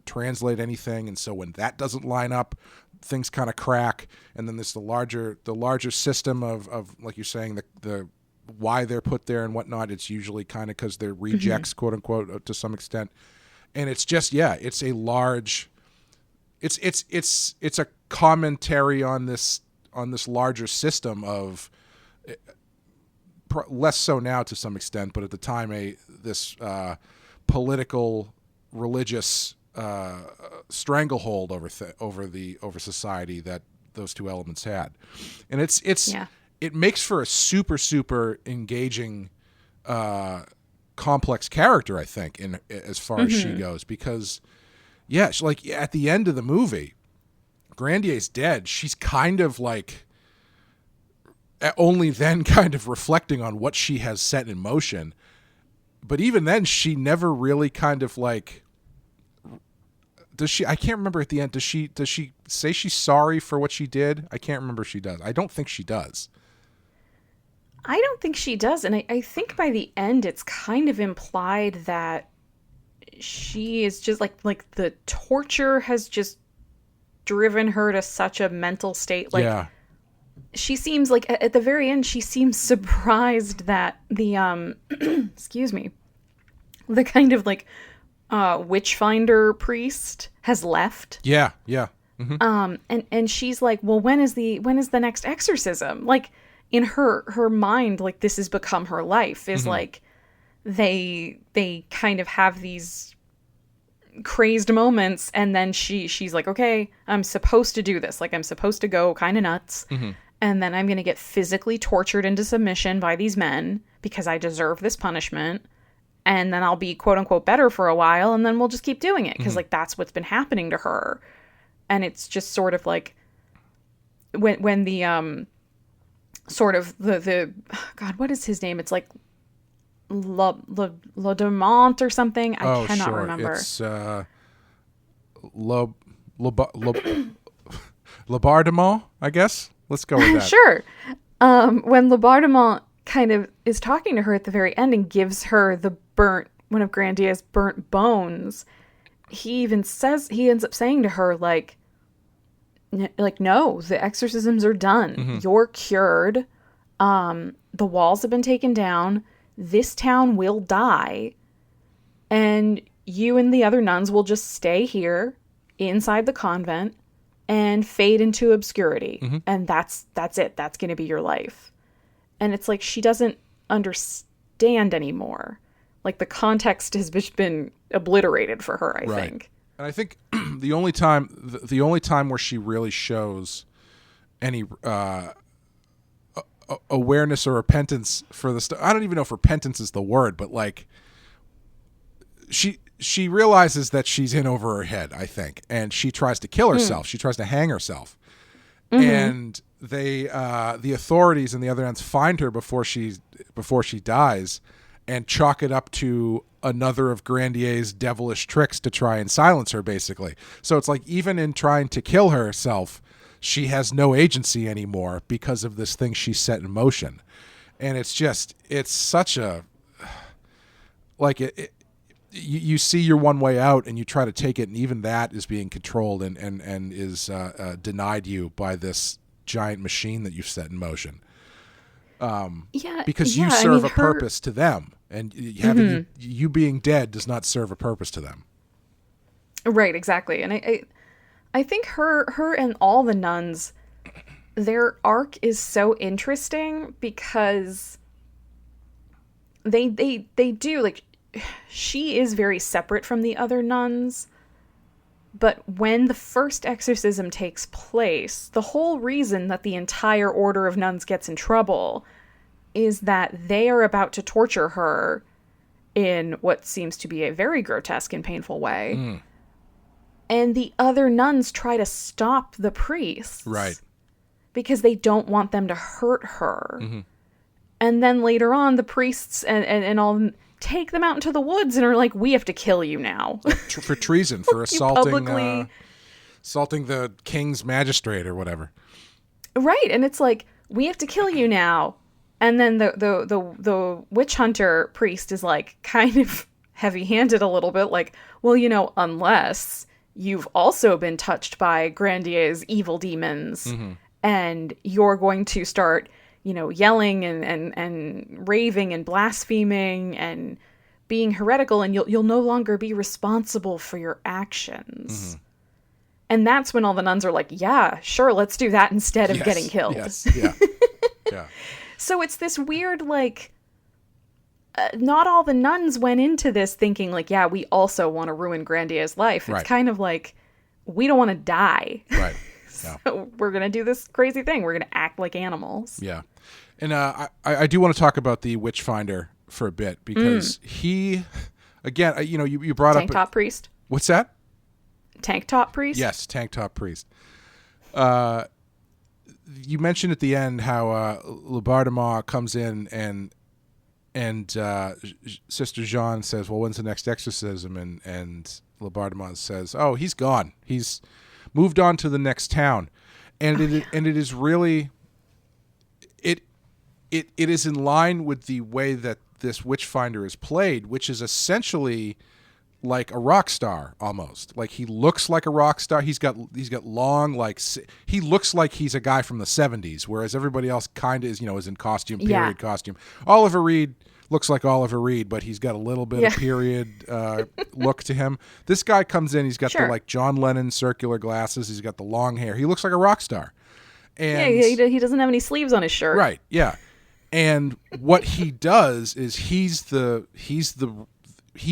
translate anything. And so when that doesn't line up, things kind of crack. And then there's the larger system of like you're saying, the why they're put there and whatnot. It's usually kind of because they're rejects, quote unquote, to some extent. And it's just, yeah, it's a large, it's a commentary on this larger system of, less so now to some extent, but at the time this political, religious stranglehold over society that those two elements had, and it makes for a super engaging, complex character, I think, in as far as she goes, because like at the end of the movie, Grandier's dead. She's kind of like only then kind of reflecting on what she has set in motion. But even then, she never really kind of like, does she, I can't remember at the end, does she say she's sorry for what she did? I can't remember if she does. I don't think she does. I don't think she does. And I think by the end, it's kind of implied that she is just like the torture has just driven her to such a mental state. Like, yeah. She seems like at the very end, she seems surprised that the excuse me, the kind of like Witchfinder priest has left. Yeah. Mm-hmm. And she's like, well, when is the next exorcism? Like in her mind, like this has become her life, is like they kind of have these crazed moments, and then she's like, okay, I'm supposed to do this, like I'm supposed to go kind of nuts. and then I'm going to get physically tortured into submission by these men because I deserve this punishment. And then I'll be quote unquote better for a while, and then we'll just keep doing it because like that's what's been happening to her. And it's just sort of like when the sort of the God, what is his name? It's like Laudemont or something. I cannot remember. It's Laubardemont, I guess. Let's go with that. Sure. When Laubardemont kind of is talking to her at the very end and gives her one of Grandier's burnt bones, he ends up saying to her, like, no, the exorcisms are done. You're cured. The walls have been taken down. This town will die. And you and the other nuns will just stay here inside the convent and fade into obscurity. And that's it. That's going to be your life. And it's like she doesn't understand anymore. Like the context has just been obliterated for her, I think. And I think the only time where she really shows any awareness or repentance for the stuff, I don't even know if repentance is the word, but like she realizes that she's in over her head, I think, and she tries to kill herself. She tries to hang herself, and the authorities in the other ends find her before she dies, and chalk it up to another of Grandier's devilish tricks to try and silence her, basically. So it's like even in trying to kill herself, she has no agency anymore because of this thing she set in motion. And it's such a, like, you see your one way out and you try to take it, and even that is being controlled and is denied you by this giant machine that you've set in motion. Because you serve a purpose to them, and having you being dead does not serve a purpose to them. Right, exactly. And I think her and all the nuns, their arc is so interesting because they do, like, she is very separate from the other nuns. But when the first exorcism takes place, the whole reason that the entire order of nuns gets in trouble is that they are about to torture her in what seems to be a very grotesque and painful way. And the other nuns try to stop the priests. Right. Because they don't want them to hurt her. And then later on, the priests and all take them out into the woods and are like, we have to kill you now. For treason, for assaulting the king's magistrate or whatever. Right. And it's like, we have to kill you now. And then the witch hunter priest is like kind of heavy-handed a little bit, like, well, unless you've also been touched by Grandier's evil demons and you're going to start, yelling and raving and blaspheming and being heretical, and you'll no longer be responsible for your actions. And that's when all the nuns are like, yeah, sure, let's do that instead of getting killed. Yes, yeah. Yeah. So it's this weird, like, not all the nuns went into this thinking, like, yeah, we also want to ruin Grandier's life. It's kind of like, we don't want to die. Right. So we're going to do this crazy thing. We're going to act like animals. Yeah. And I do want to talk about the Witchfinder for a bit, because he, again, you brought up... Tank top priest. What's that? Tank top priest? Yes, tank top priest. You mentioned at the end how Laubardemont comes in and Sister Jeanne says, well, when's the next exorcism? And Laubardemont says, oh, he's gone. He's moved on to the next town. And it is really... It is in line with the way that this Witchfinder is played, which is essentially like a rock star almost. Like, he looks like a rock star. He's got long, like, he looks like he's a guy from the 70s, whereas everybody else kind of is, is in costume, period costume. Oliver Reed looks like Oliver Reed, but he's got a little bit of period look to him. This guy comes in, he's got the, like, John Lennon circular glasses. He's got the long hair. He looks like a rock star. And he doesn't have any sleeves on his shirt. Right, yeah. And what he does is he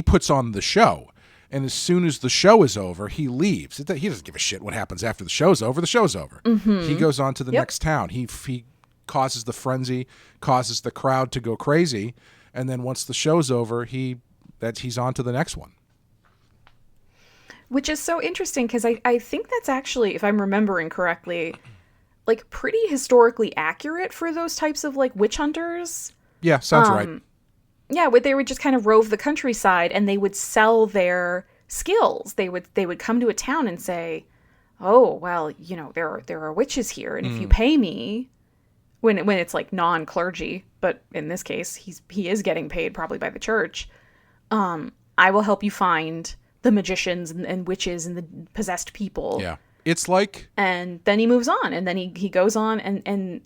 puts on the show, And as soon as the show is over, he leaves. He doesn't give a shit what happens after the show's over. The show's over. Mm-hmm. He goes on to the next town. He causes the frenzy, causes the crowd to go crazy, and then once the show's over, he's on to the next one. Which is so interesting because I think that's actually, if I'm remembering correctly, like pretty historically accurate for those types of like witch hunters. Yeah, sounds right. Yeah, they would just kind of rove the countryside and they would sell their skills. They would come to a town and say, "Oh, well, there are witches here, and if you pay me," when it's like non-clergy, but in this case he is getting paid probably by the church, I will help you find the magicians and witches and the possessed people. Yeah. It's like, and then he moves on, and then he goes on, and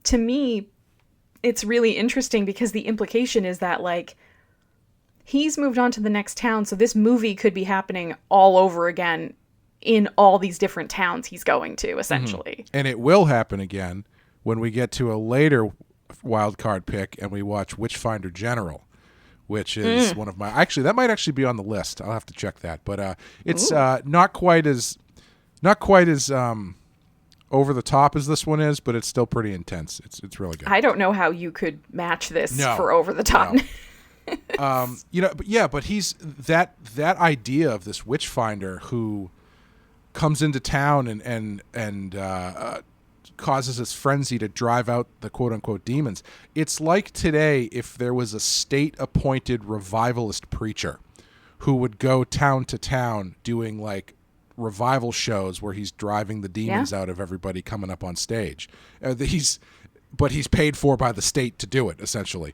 to me it's really interesting because the implication is that like he's moved on to the next town, so this movie could be happening all over again in all these different towns he's going to, essentially. Mm-hmm. And it will happen again when we get to a later wild card pick and we watch Witchfinder General, which is one of my, actually that might actually be on the list. I'll have to check that, but it's not quite as over the top as this one is, but it's still pretty intense. It's really good. I don't know how you could match this for over the top. No. But he's that idea of this witchfinder who comes into town and causes this frenzy to drive out the quote unquote demons. It's like today if there was a state appointed revivalist preacher who would go town to town doing like revival shows where he's driving the demons out of everybody coming up on stage. He's paid for by the state to do it, essentially.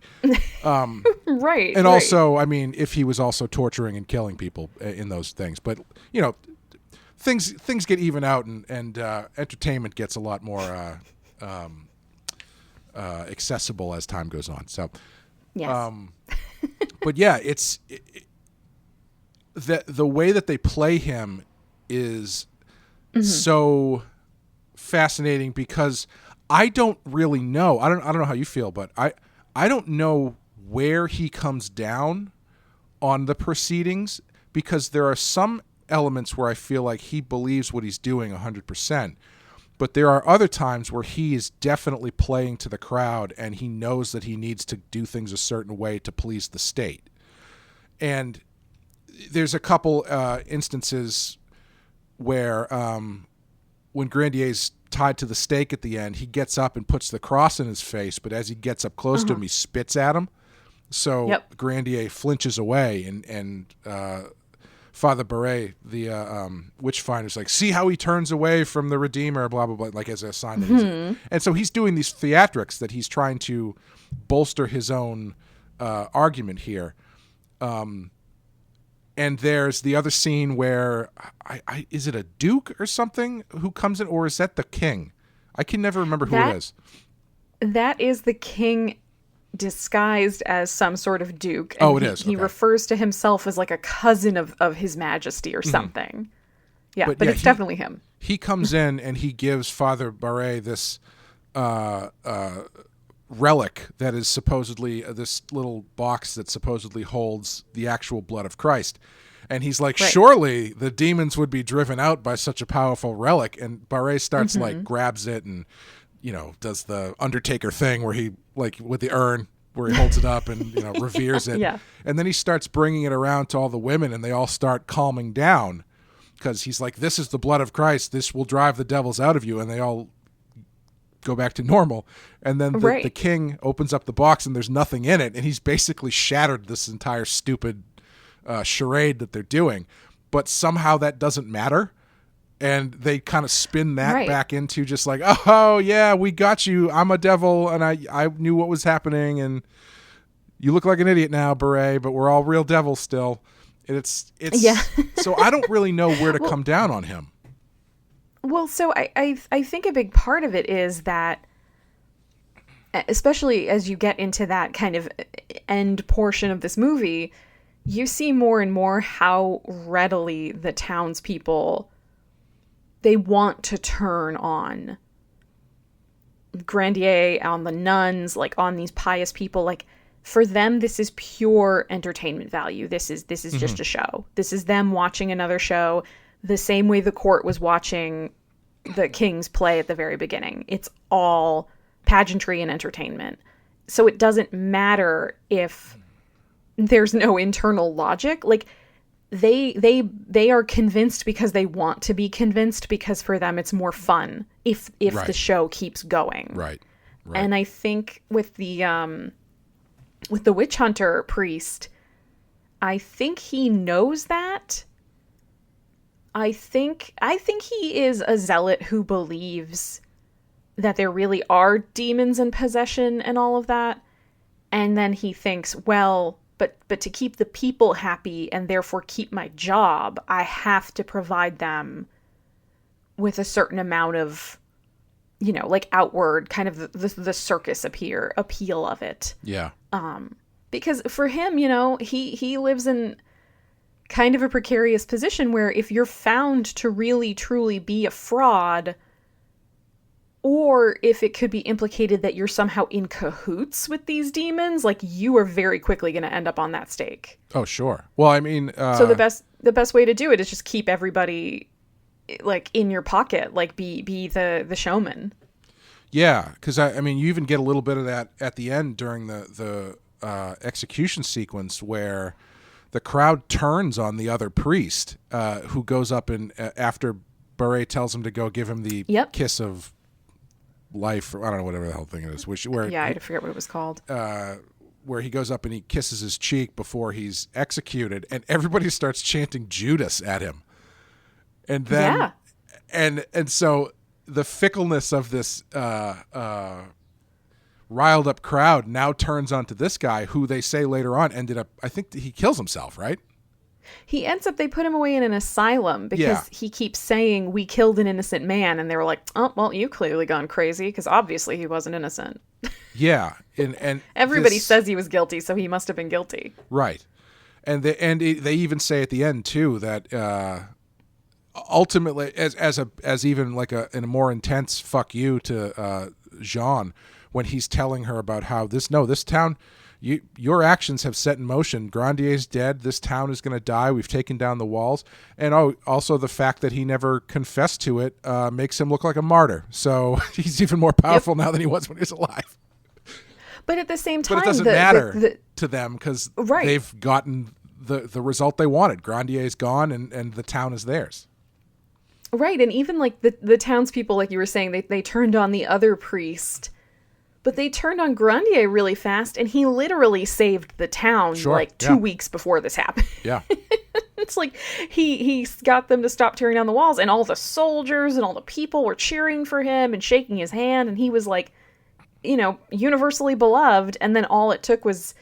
Right. And also, I mean, if he was also torturing and killing people in those things, but things get even out, and entertainment gets a lot more accessible as time goes on. So, yes. But yeah, it's the way that they play him is so fascinating because I don't really know. I don't know how you feel, but I don't know where he comes down on the proceedings, because there are some elements where I feel like he believes what he's doing 100%, but there are other times where he is definitely playing to the crowd and he knows that he needs to do things a certain way to please the state. And there's a couple instances where when Grandier's tied to the stake at the end, he gets up and puts the cross in his face, but as he gets up close to him, he spits at him. So Grandier flinches away, and Father Barret, the Witchfinder's like, see how he turns away from the Redeemer, blah, blah, blah, like as a sign that he's... And so he's doing these theatrics that he's trying to bolster his own argument here. And there's the other scene where, is it a duke or something who comes in, or is that the king? I can never remember who it is. That is the king disguised as some sort of duke. And it is. He refers to himself as like a cousin of His Majesty or something. Yeah, but it's definitely him. He comes in and he gives Father Barret this relic that is supposedly this little box that supposedly holds the actual blood of Christ. And he's like, surely the demons would be driven out by such a powerful relic. And Barret starts like grabs it and, does the Undertaker thing where he like with the urn where he holds it up and, reveres it. Yeah. And then he starts bringing it around to all the women and they all start calming down because he's like, this is the blood of Christ. This will drive the devils out of you. And they all go back to normal. And then the king opens up the box and there's nothing in it, and he's basically shattered this entire stupid charade that they're doing. But somehow that doesn't matter, and they kind of spin that back into just like, oh yeah, we got you, I'm a devil and I knew what was happening, and you look like an idiot now, Barret, but we're all real devils still. And it's so I don't really know where to come down on him. Well, so I think a big part of it is that, especially as you get into that kind of end portion of this movie, you see more and more how readily the townspeople, they want to turn on Grandier, on the nuns, like on these pious people. Like for them, this is pure entertainment value. This is just a show. This is them watching another show the same way the court was watching the king's play at the very beginning. It's all pageantry and entertainment. So it doesn't matter if there's no internal logic. Like, they are convinced because they want to be convinced, because for them it's more fun if the show keeps going. Right. And I think with the witch hunter priest, I think he knows that. I think he is a zealot who believes that there really are demons and possession and all of that. And then he thinks, well, but to keep the people happy and therefore keep my job, I have to provide them with a certain amount of, you know, like outward kind of the circus appeal of it. Yeah. Because for him, you know, he lives in kind of a precarious position where if you're found to really truly be a fraud, or if it could be implicated that you're somehow in cahoots with these demons, like, you are very quickly going to end up on that stake. Oh, sure. Well, I mean, so the best way to do it is just keep everybody like in your pocket, like be the showman. Yeah, because I mean, you even get a little bit of that at the end during the execution sequence where the crowd turns on the other priest who goes up and after Beret tells him to go give him the kiss of life, or I don't know, whatever the hell thing it is. I forget what it was called. Where he goes up and he kisses his cheek before he's executed, and everybody starts chanting Judas at him. And then, and so the fickleness of this riled up crowd now turns onto this guy who they say later on ended up, I think he kills himself, right? He ends up, they put him away in an asylum because he keeps saying, we killed an innocent man. And they were like, oh, well, you clearly gone crazy, because obviously he wasn't innocent. Yeah. And everybody says he was guilty, so he must have been guilty. Right. And they even say at the end too that ultimately, as even like in a more intense fuck you to Jeanne, when he's telling her about how this town, your actions have set in motion. Grandier's dead. This town is going to die. We've taken down the walls. And also the fact that he never confessed to it makes him look like a martyr. So he's even more powerful now than he was when he was alive. But at the same time, but it doesn't matter to them because they've gotten the result they wanted. Grandier's gone and the town is theirs. Right. And even like the townspeople, like you were saying, they turned on the other priest. But they turned on Grandier really fast, and he literally saved the town 2 weeks before this happened. Yeah. It's like he got them to stop tearing down the walls, and all the soldiers and all the people were cheering for him and shaking his hand, and he was like, you know, universally beloved. And then all it took was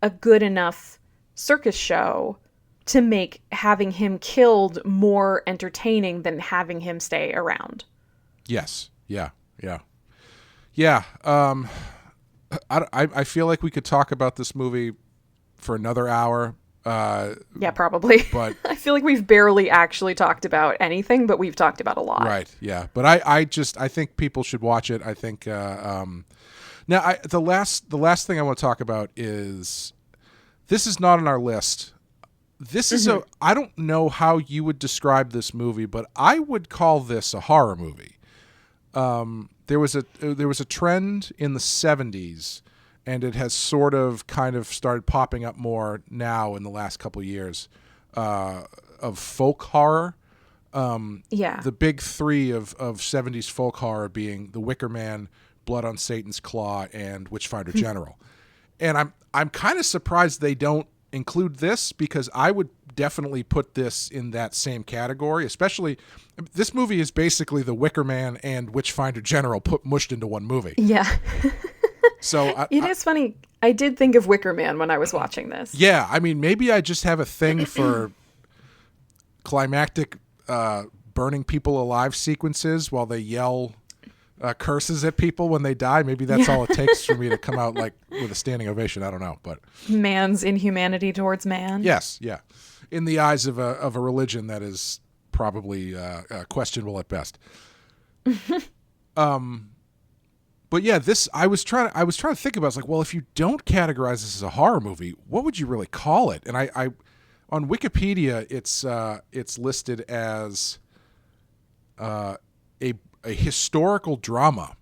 a good enough circus show to make having him killed more entertaining than having him stay around. Yes. Yeah. Yeah. Yeah, I feel like we could talk about this movie for another hour. Yeah, probably. But I feel like we've barely actually talked about anything, but we've talked about a lot. Right, yeah. But I think people should watch it. I think now the last thing I want to talk about is, this is not on our list. This is I don't know how you would describe this movie, but I would call this a horror movie. There was a trend in the 70s, and it has sort of kind of started popping up more now in the last couple of years, of folk horror. The big three of 70s folk horror being The Wicker Man, Blood on Satan's Claw, and Witchfinder General. And I'm kind of surprised they don't include this, because I would definitely put this in that same category. Especially, this movie is basically The Wicker Man and Witchfinder General mushed into one movie. Yeah. So it is funny. I did think of Wicker Man when I was watching this. Yeah, I mean, maybe I just have a thing for climactic burning people alive sequences while they yell curses at people when they die. Maybe that's all it takes for me to come out like with a standing ovation. I don't know, but man's inhumanity towards man. Yes, yeah, in the eyes of a religion that is probably questionable at best. But But yeah, I was trying to think about it. I was like, well, if you don't categorize this as a horror movie, what would you really call it? And I on Wikipedia, it's listed as a historical drama.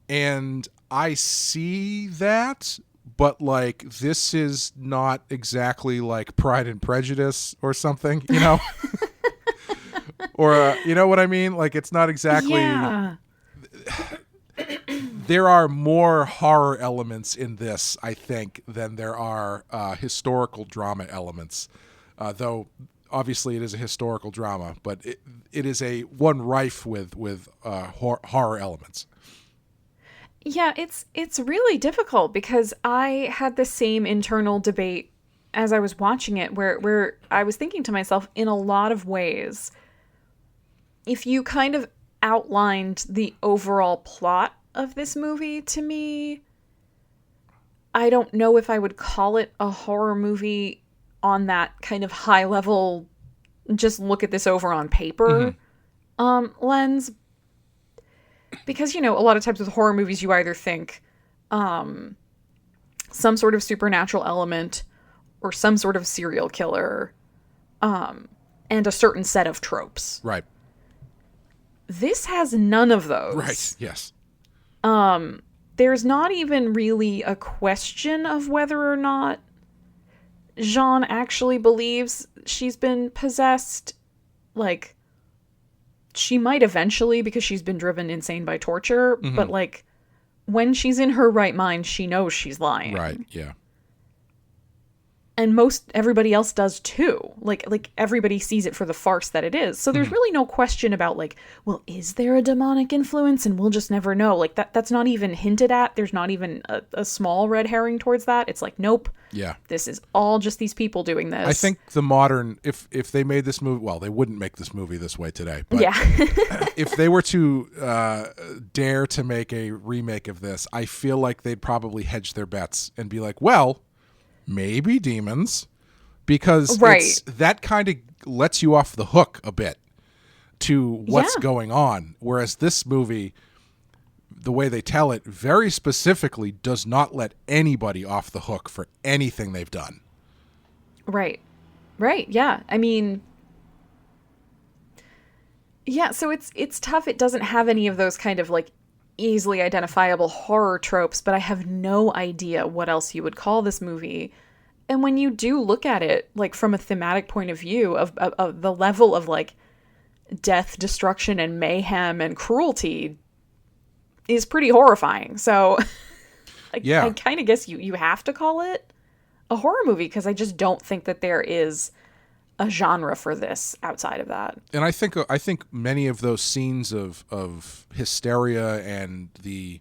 And I see that, but like this is not exactly like Pride and Prejudice or something, you know? Or you know what I mean? Like it's not exactly. Yeah. There are more horror elements in this, I think, than there are historical drama elements. Though obviously it is a historical drama, but it is one rife with horror elements. Yeah, it's really difficult because I had the same internal debate as I was watching it, where I was thinking to myself, in a lot of ways, if you kind of outlined the overall plot of this movie to me, I don't know if I would call it a horror movie on that kind of high level, just look at this over on paper lens. Because, you know, a lot of times with horror movies, you either think some sort of supernatural element or some sort of serial killer and a certain set of tropes. Right. This has none of those. Right, yes. There's not even really a question of whether or not Jeanne actually believes she's been possessed. Like, she might eventually because she's been driven insane by torture, but like when she's in her right mind, she knows she's lying. Right, yeah. And everybody else does too. Like everybody sees it for the farce that it is. So there's really no question about like, well, is there a demonic influence? And we'll just never know. Like that's not even hinted at. There's not even a small red herring towards that. It's like, nope. Yeah. This is all just these people doing this. I think the modern, if they made this movie, well, they wouldn't make this movie this way today. But yeah. if they were to dare to make a remake of this, I feel like they'd probably hedge their bets and be like, well, maybe demons, because that kind of lets you off the hook a bit to what's going on. Whereas this movie, the way they tell it, very specifically does not let anybody off the hook for anything they've done. Right. Yeah. I mean, yeah. So it's tough. It doesn't have any of those kind of like easily identifiable horror tropes, but I have no idea what else you would call this movie. And when you do look at it, like from a thematic point of view of the level of like death, destruction, and mayhem and cruelty is pretty horrifying. So I kind of guess you have to call it a horror movie because I just don't think that there is a genre for this outside of that. And I think many of those scenes of hysteria and the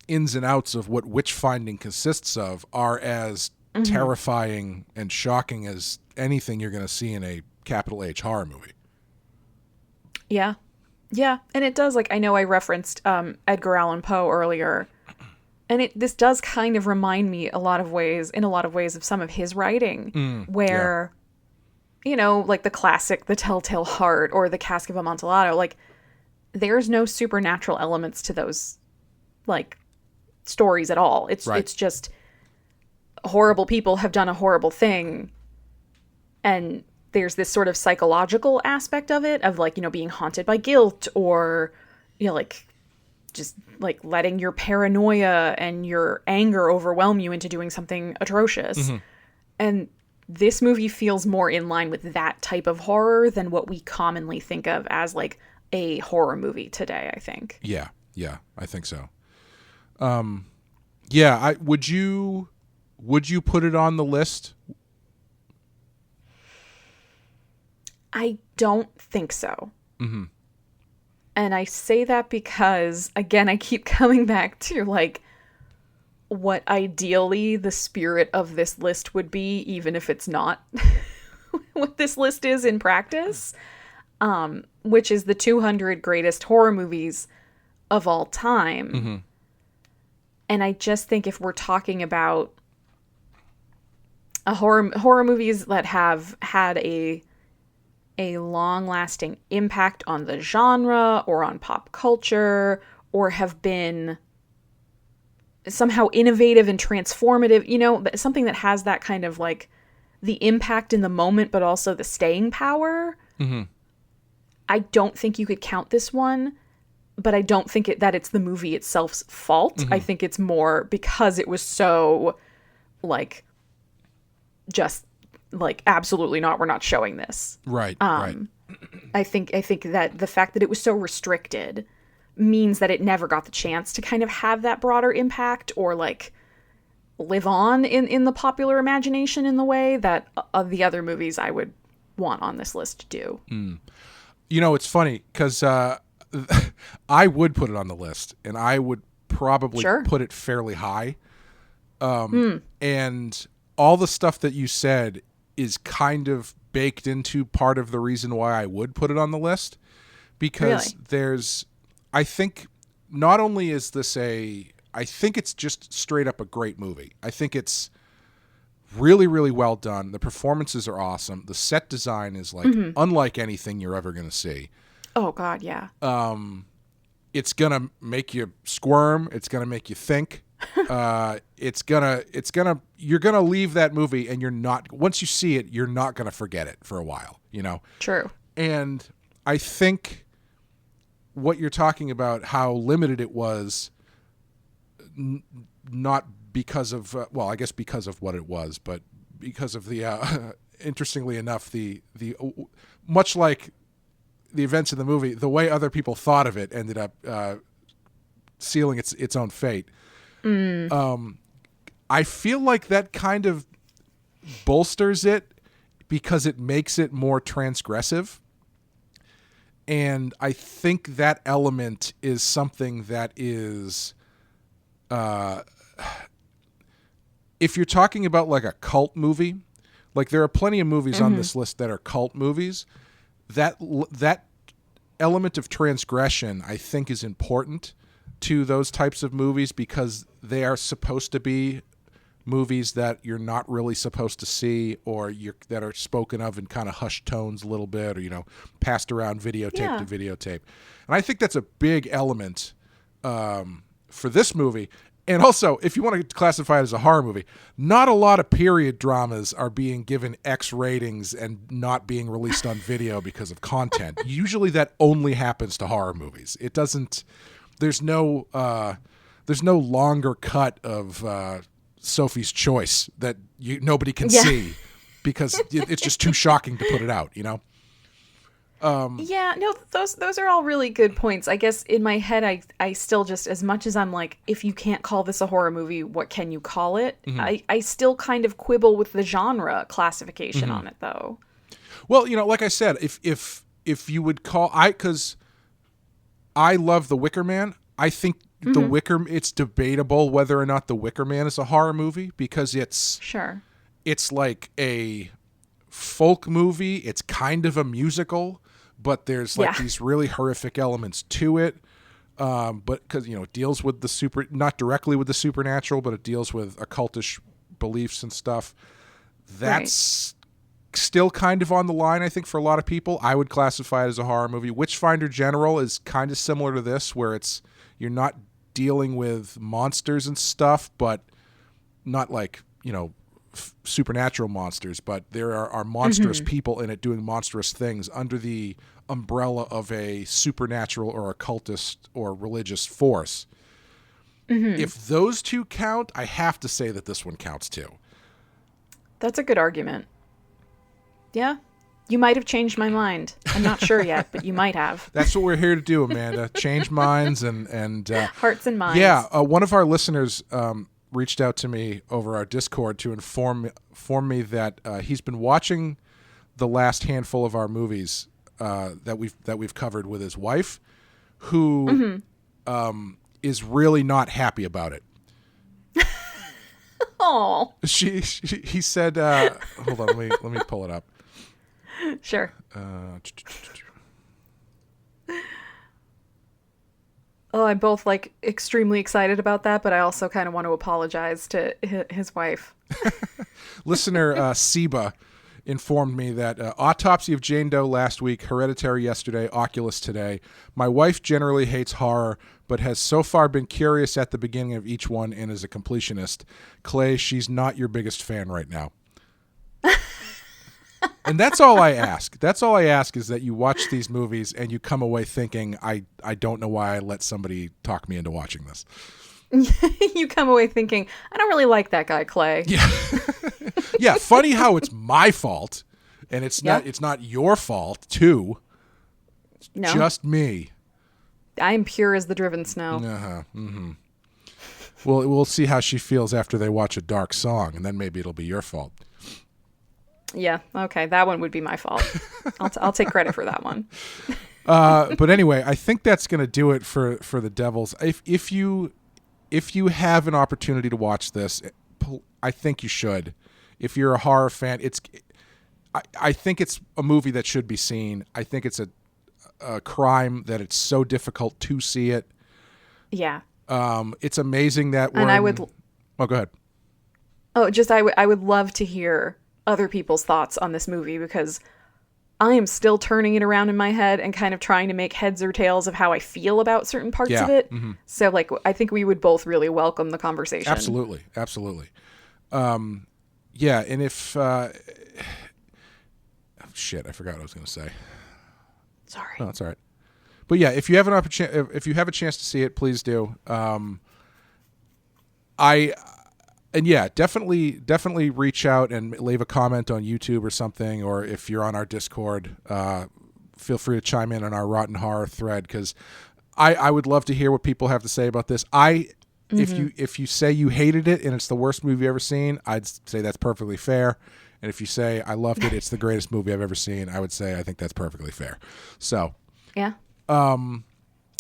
ins and outs of what witch finding consists of are as terrifying and shocking as anything you're going to see in a capital H horror movie. Yeah. And it does, like, I know I referenced Edgar Allan Poe earlier, and this does kind of remind me in a lot of ways of some of his writing, where, you know, like the classic The Telltale Heart or The Cask of Amontillado, like, there's no supernatural elements to those, like, stories at all. It's just horrible people have done a horrible thing, and there's this sort of psychological aspect of it, of like, you know, being haunted by guilt, or, you know, like just like letting your paranoia and your anger overwhelm you into doing something atrocious. And this movie feels more in line with that type of horror than what we commonly think of as like a horror movie today, I think. Yeah, I think so. Would you put it on the list? I don't think so. And I say that because, again, I keep coming back to like what ideally the spirit of this list would be, even if it's not what this list is in practice, which is the 200 greatest horror movies of all time. And I just think if we're talking about horror movies that have had a long-lasting impact on the genre or on pop culture or have been somehow innovative and transformative, you know, something that has that kind of like the impact in the moment, but also the staying power. Mm-hmm. I don't think you could count this one, but I don't think that it's the movie itself's fault. Mm-hmm. I think it's more because it was so like, just like, absolutely not, we're not showing this. Right. Right. I think that the fact that it was so restricted means that it never got the chance to kind of have that broader impact or like live on in the popular imagination in the way that the other movies I would want on this list do. You know, it's funny because I would put it on the list, and I would probably put it fairly high. And all the stuff that you said is kind of baked into part of the reason why I would put it on the list, because I think not only is this I think it's just straight up a great movie. I think it's really, really well done. The performances are awesome. The set design is like unlike anything you're ever going to see. Oh God, yeah. It's going to make you squirm. It's going to make you think. You're going to leave that movie and once you see it, you're not going to forget it for a while, you know? True. And I think what you're talking about, how limited it was, not because of, I guess because of what it was, but because of the, interestingly enough, the much like the events in the movie, the way other people thought of it ended up sealing its own fate. I feel like that kind of bolsters it because it makes it more transgressive. And I think that element is something that is, if you're talking about like a cult movie, like there are plenty of movies on this list that are cult movies, that element of transgression I think is important to those types of movies because they are supposed to be movies that you're not really supposed to see, or that are spoken of in kind of hushed tones a little bit, or, you know, passed around videotape to videotape. And I think that's a big element for this movie. And also, if you want to classify it as a horror movie, not a lot of period dramas are being given X ratings and not being released on video because of content. Usually that only happens to horror movies. It doesn't... There's no longer cut of Sophie's Choice that nobody can see because it's just too shocking to put it out, you know? Those are all really good points. I guess in my head, I still just, as much as I'm like, if you can't call this a horror movie, what can you call it? I still kind of quibble with the genre classification on it, though. Well, you know, like I said, if you would call, because I love The Wicker Man. I think it's debatable whether or not The Wicker Man is a horror movie because it's like a folk movie. It's kind of a musical, but there's like these really horrific elements to it. But because, you know, it deals with not directly with the supernatural, but it deals with occultish beliefs and stuff. That's still kind of on the line, I think, for a lot of people. I would classify it as a horror movie. Witchfinder General is kind of similar to this, where you're not dealing with monsters and stuff, but not like, you know, supernatural monsters, but there are monstrous people in it doing monstrous things under the umbrella of a supernatural or occultist or religious force. If those two count, I have to say that this one counts too. That's a good argument. Yeah. You might have changed my mind. I'm not sure yet, but you might have. That's what we're here to do, Amanda. Change minds and hearts and minds. Yeah. One of our listeners reached out to me over our Discord to inform me that he's been watching the last handful of our movies that we've covered with his wife, who is really not happy about it. Oh. He said, hold on, let me pull it up. Sure. I'm both like extremely excited about that, but I also kind of want to apologize to his wife. Listener Seba informed me that Autopsy of Jane Doe last week, Hereditary yesterday, Oculus today. My wife generally hates horror, but has so far been curious at the beginning of each one and is a completionist. Clay, she's not your biggest fan right now. And that's all I ask. That's all I ask is that you watch these movies and you come away thinking, I don't know why I let somebody talk me into watching this. You come away thinking, I don't really like that guy, Clay. Yeah. Yeah, funny how it's my fault and it's not your fault too. No. Just me. I'm pure as the driven snow. Uh-huh. Mm-hmm. Well, we'll see how she feels after they watch a dark song, and then maybe it'll be your fault. Yeah, okay, that one would be my fault. I'll take credit for that one. But anyway, I think that's going to do it for the Devils. If you have an opportunity to watch this, I think you should. If you're a horror fan, I think it's a movie that should be seen. I think it's a crime that it's so difficult to see it. Yeah. It's amazing that we're... And I would... Oh, go ahead. Oh, just I would love to hear other people's thoughts on this movie because I am still turning it around in my head and kind of trying to make heads or tails of how I feel about certain parts of it. Mm-hmm. So, like, I think we would both really welcome the conversation. Absolutely. Absolutely. Yeah, and if... shit, I forgot what I was going to say. Sorry. No, it's all right. But yeah, if you have if you have a chance to see it, please do. Definitely reach out and leave a comment on YouTube or something, or if you're on our Discord, feel free to chime in on our Rotten Horror thread because I would love to hear what people have to say about this. If you say you hated it and it's the worst movie you've ever seen, I'd say that's perfectly fair. And if you say I loved it, it's the greatest movie I've ever seen, I would say I think that's perfectly fair. So yeah.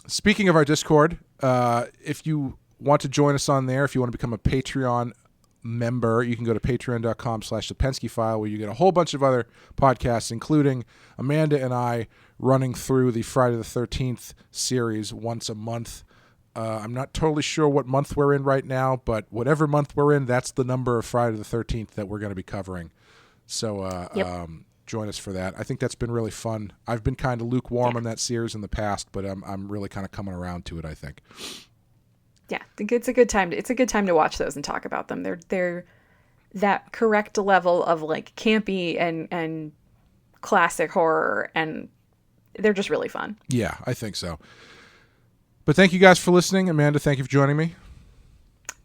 Speaking of our Discord, if you want to join us on there, if you want to become a Patreon member, you can go to patreon.com/thepenskyfile where you get a whole bunch of other podcasts, including Amanda and I running through the Friday the 13th series once a month. I'm not totally sure what month we're in right now, but whatever month we're in, that's the number of Friday the 13th that we're going to be covering. So join us for that. I think that's been really fun. I've been kind of lukewarm on that series in the past, but I'm really kind of coming around to it, I think. Yeah, it's a good time. It's a good time to watch those and talk about them. They're that correct level of like campy and classic horror, and they're just really fun. Yeah, I think so. But thank you guys for listening. Amanda, thank you for joining me.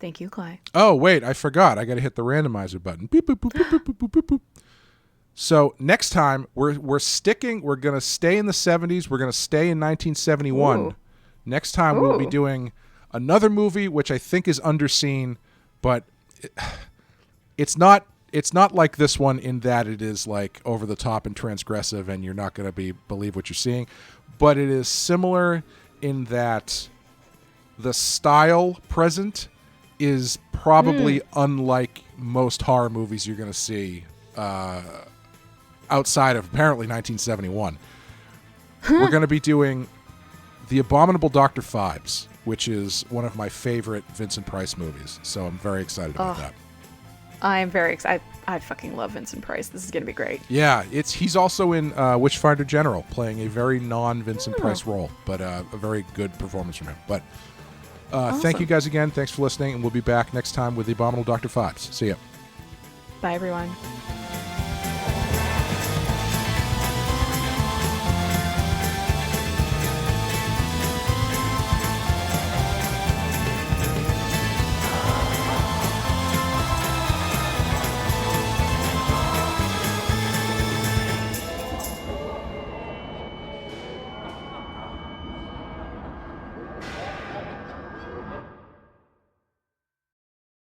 Thank you, Clay. Oh, wait, I forgot. I got to hit the randomizer button. Beep, boop, boop, boop, boop, boop, boop, boop. So next time we're going to stay in the 70s. We're going to stay in 1971. Ooh. Next time we'll be doing another movie which I think is underseen, but it's not like this one in that it is like over the top and transgressive and you're not going to believe what you're seeing, but it is similar in that the style present is probably unlike most horror movies you're going to see outside of apparently 1971. We're going to be doing The Abominable Dr. Phibes, which is one of my favorite Vincent Price movies. So I'm very excited about that. I'm very excited. I fucking love Vincent Price. This is going to be great. Yeah, he's also in Witchfinder General, playing a very non-Vincent Price role, but a very good performance from him. But awesome. Thank you guys again. Thanks for listening, and we'll be back next time with The Abominable Dr. Phibes. See ya. Bye, everyone.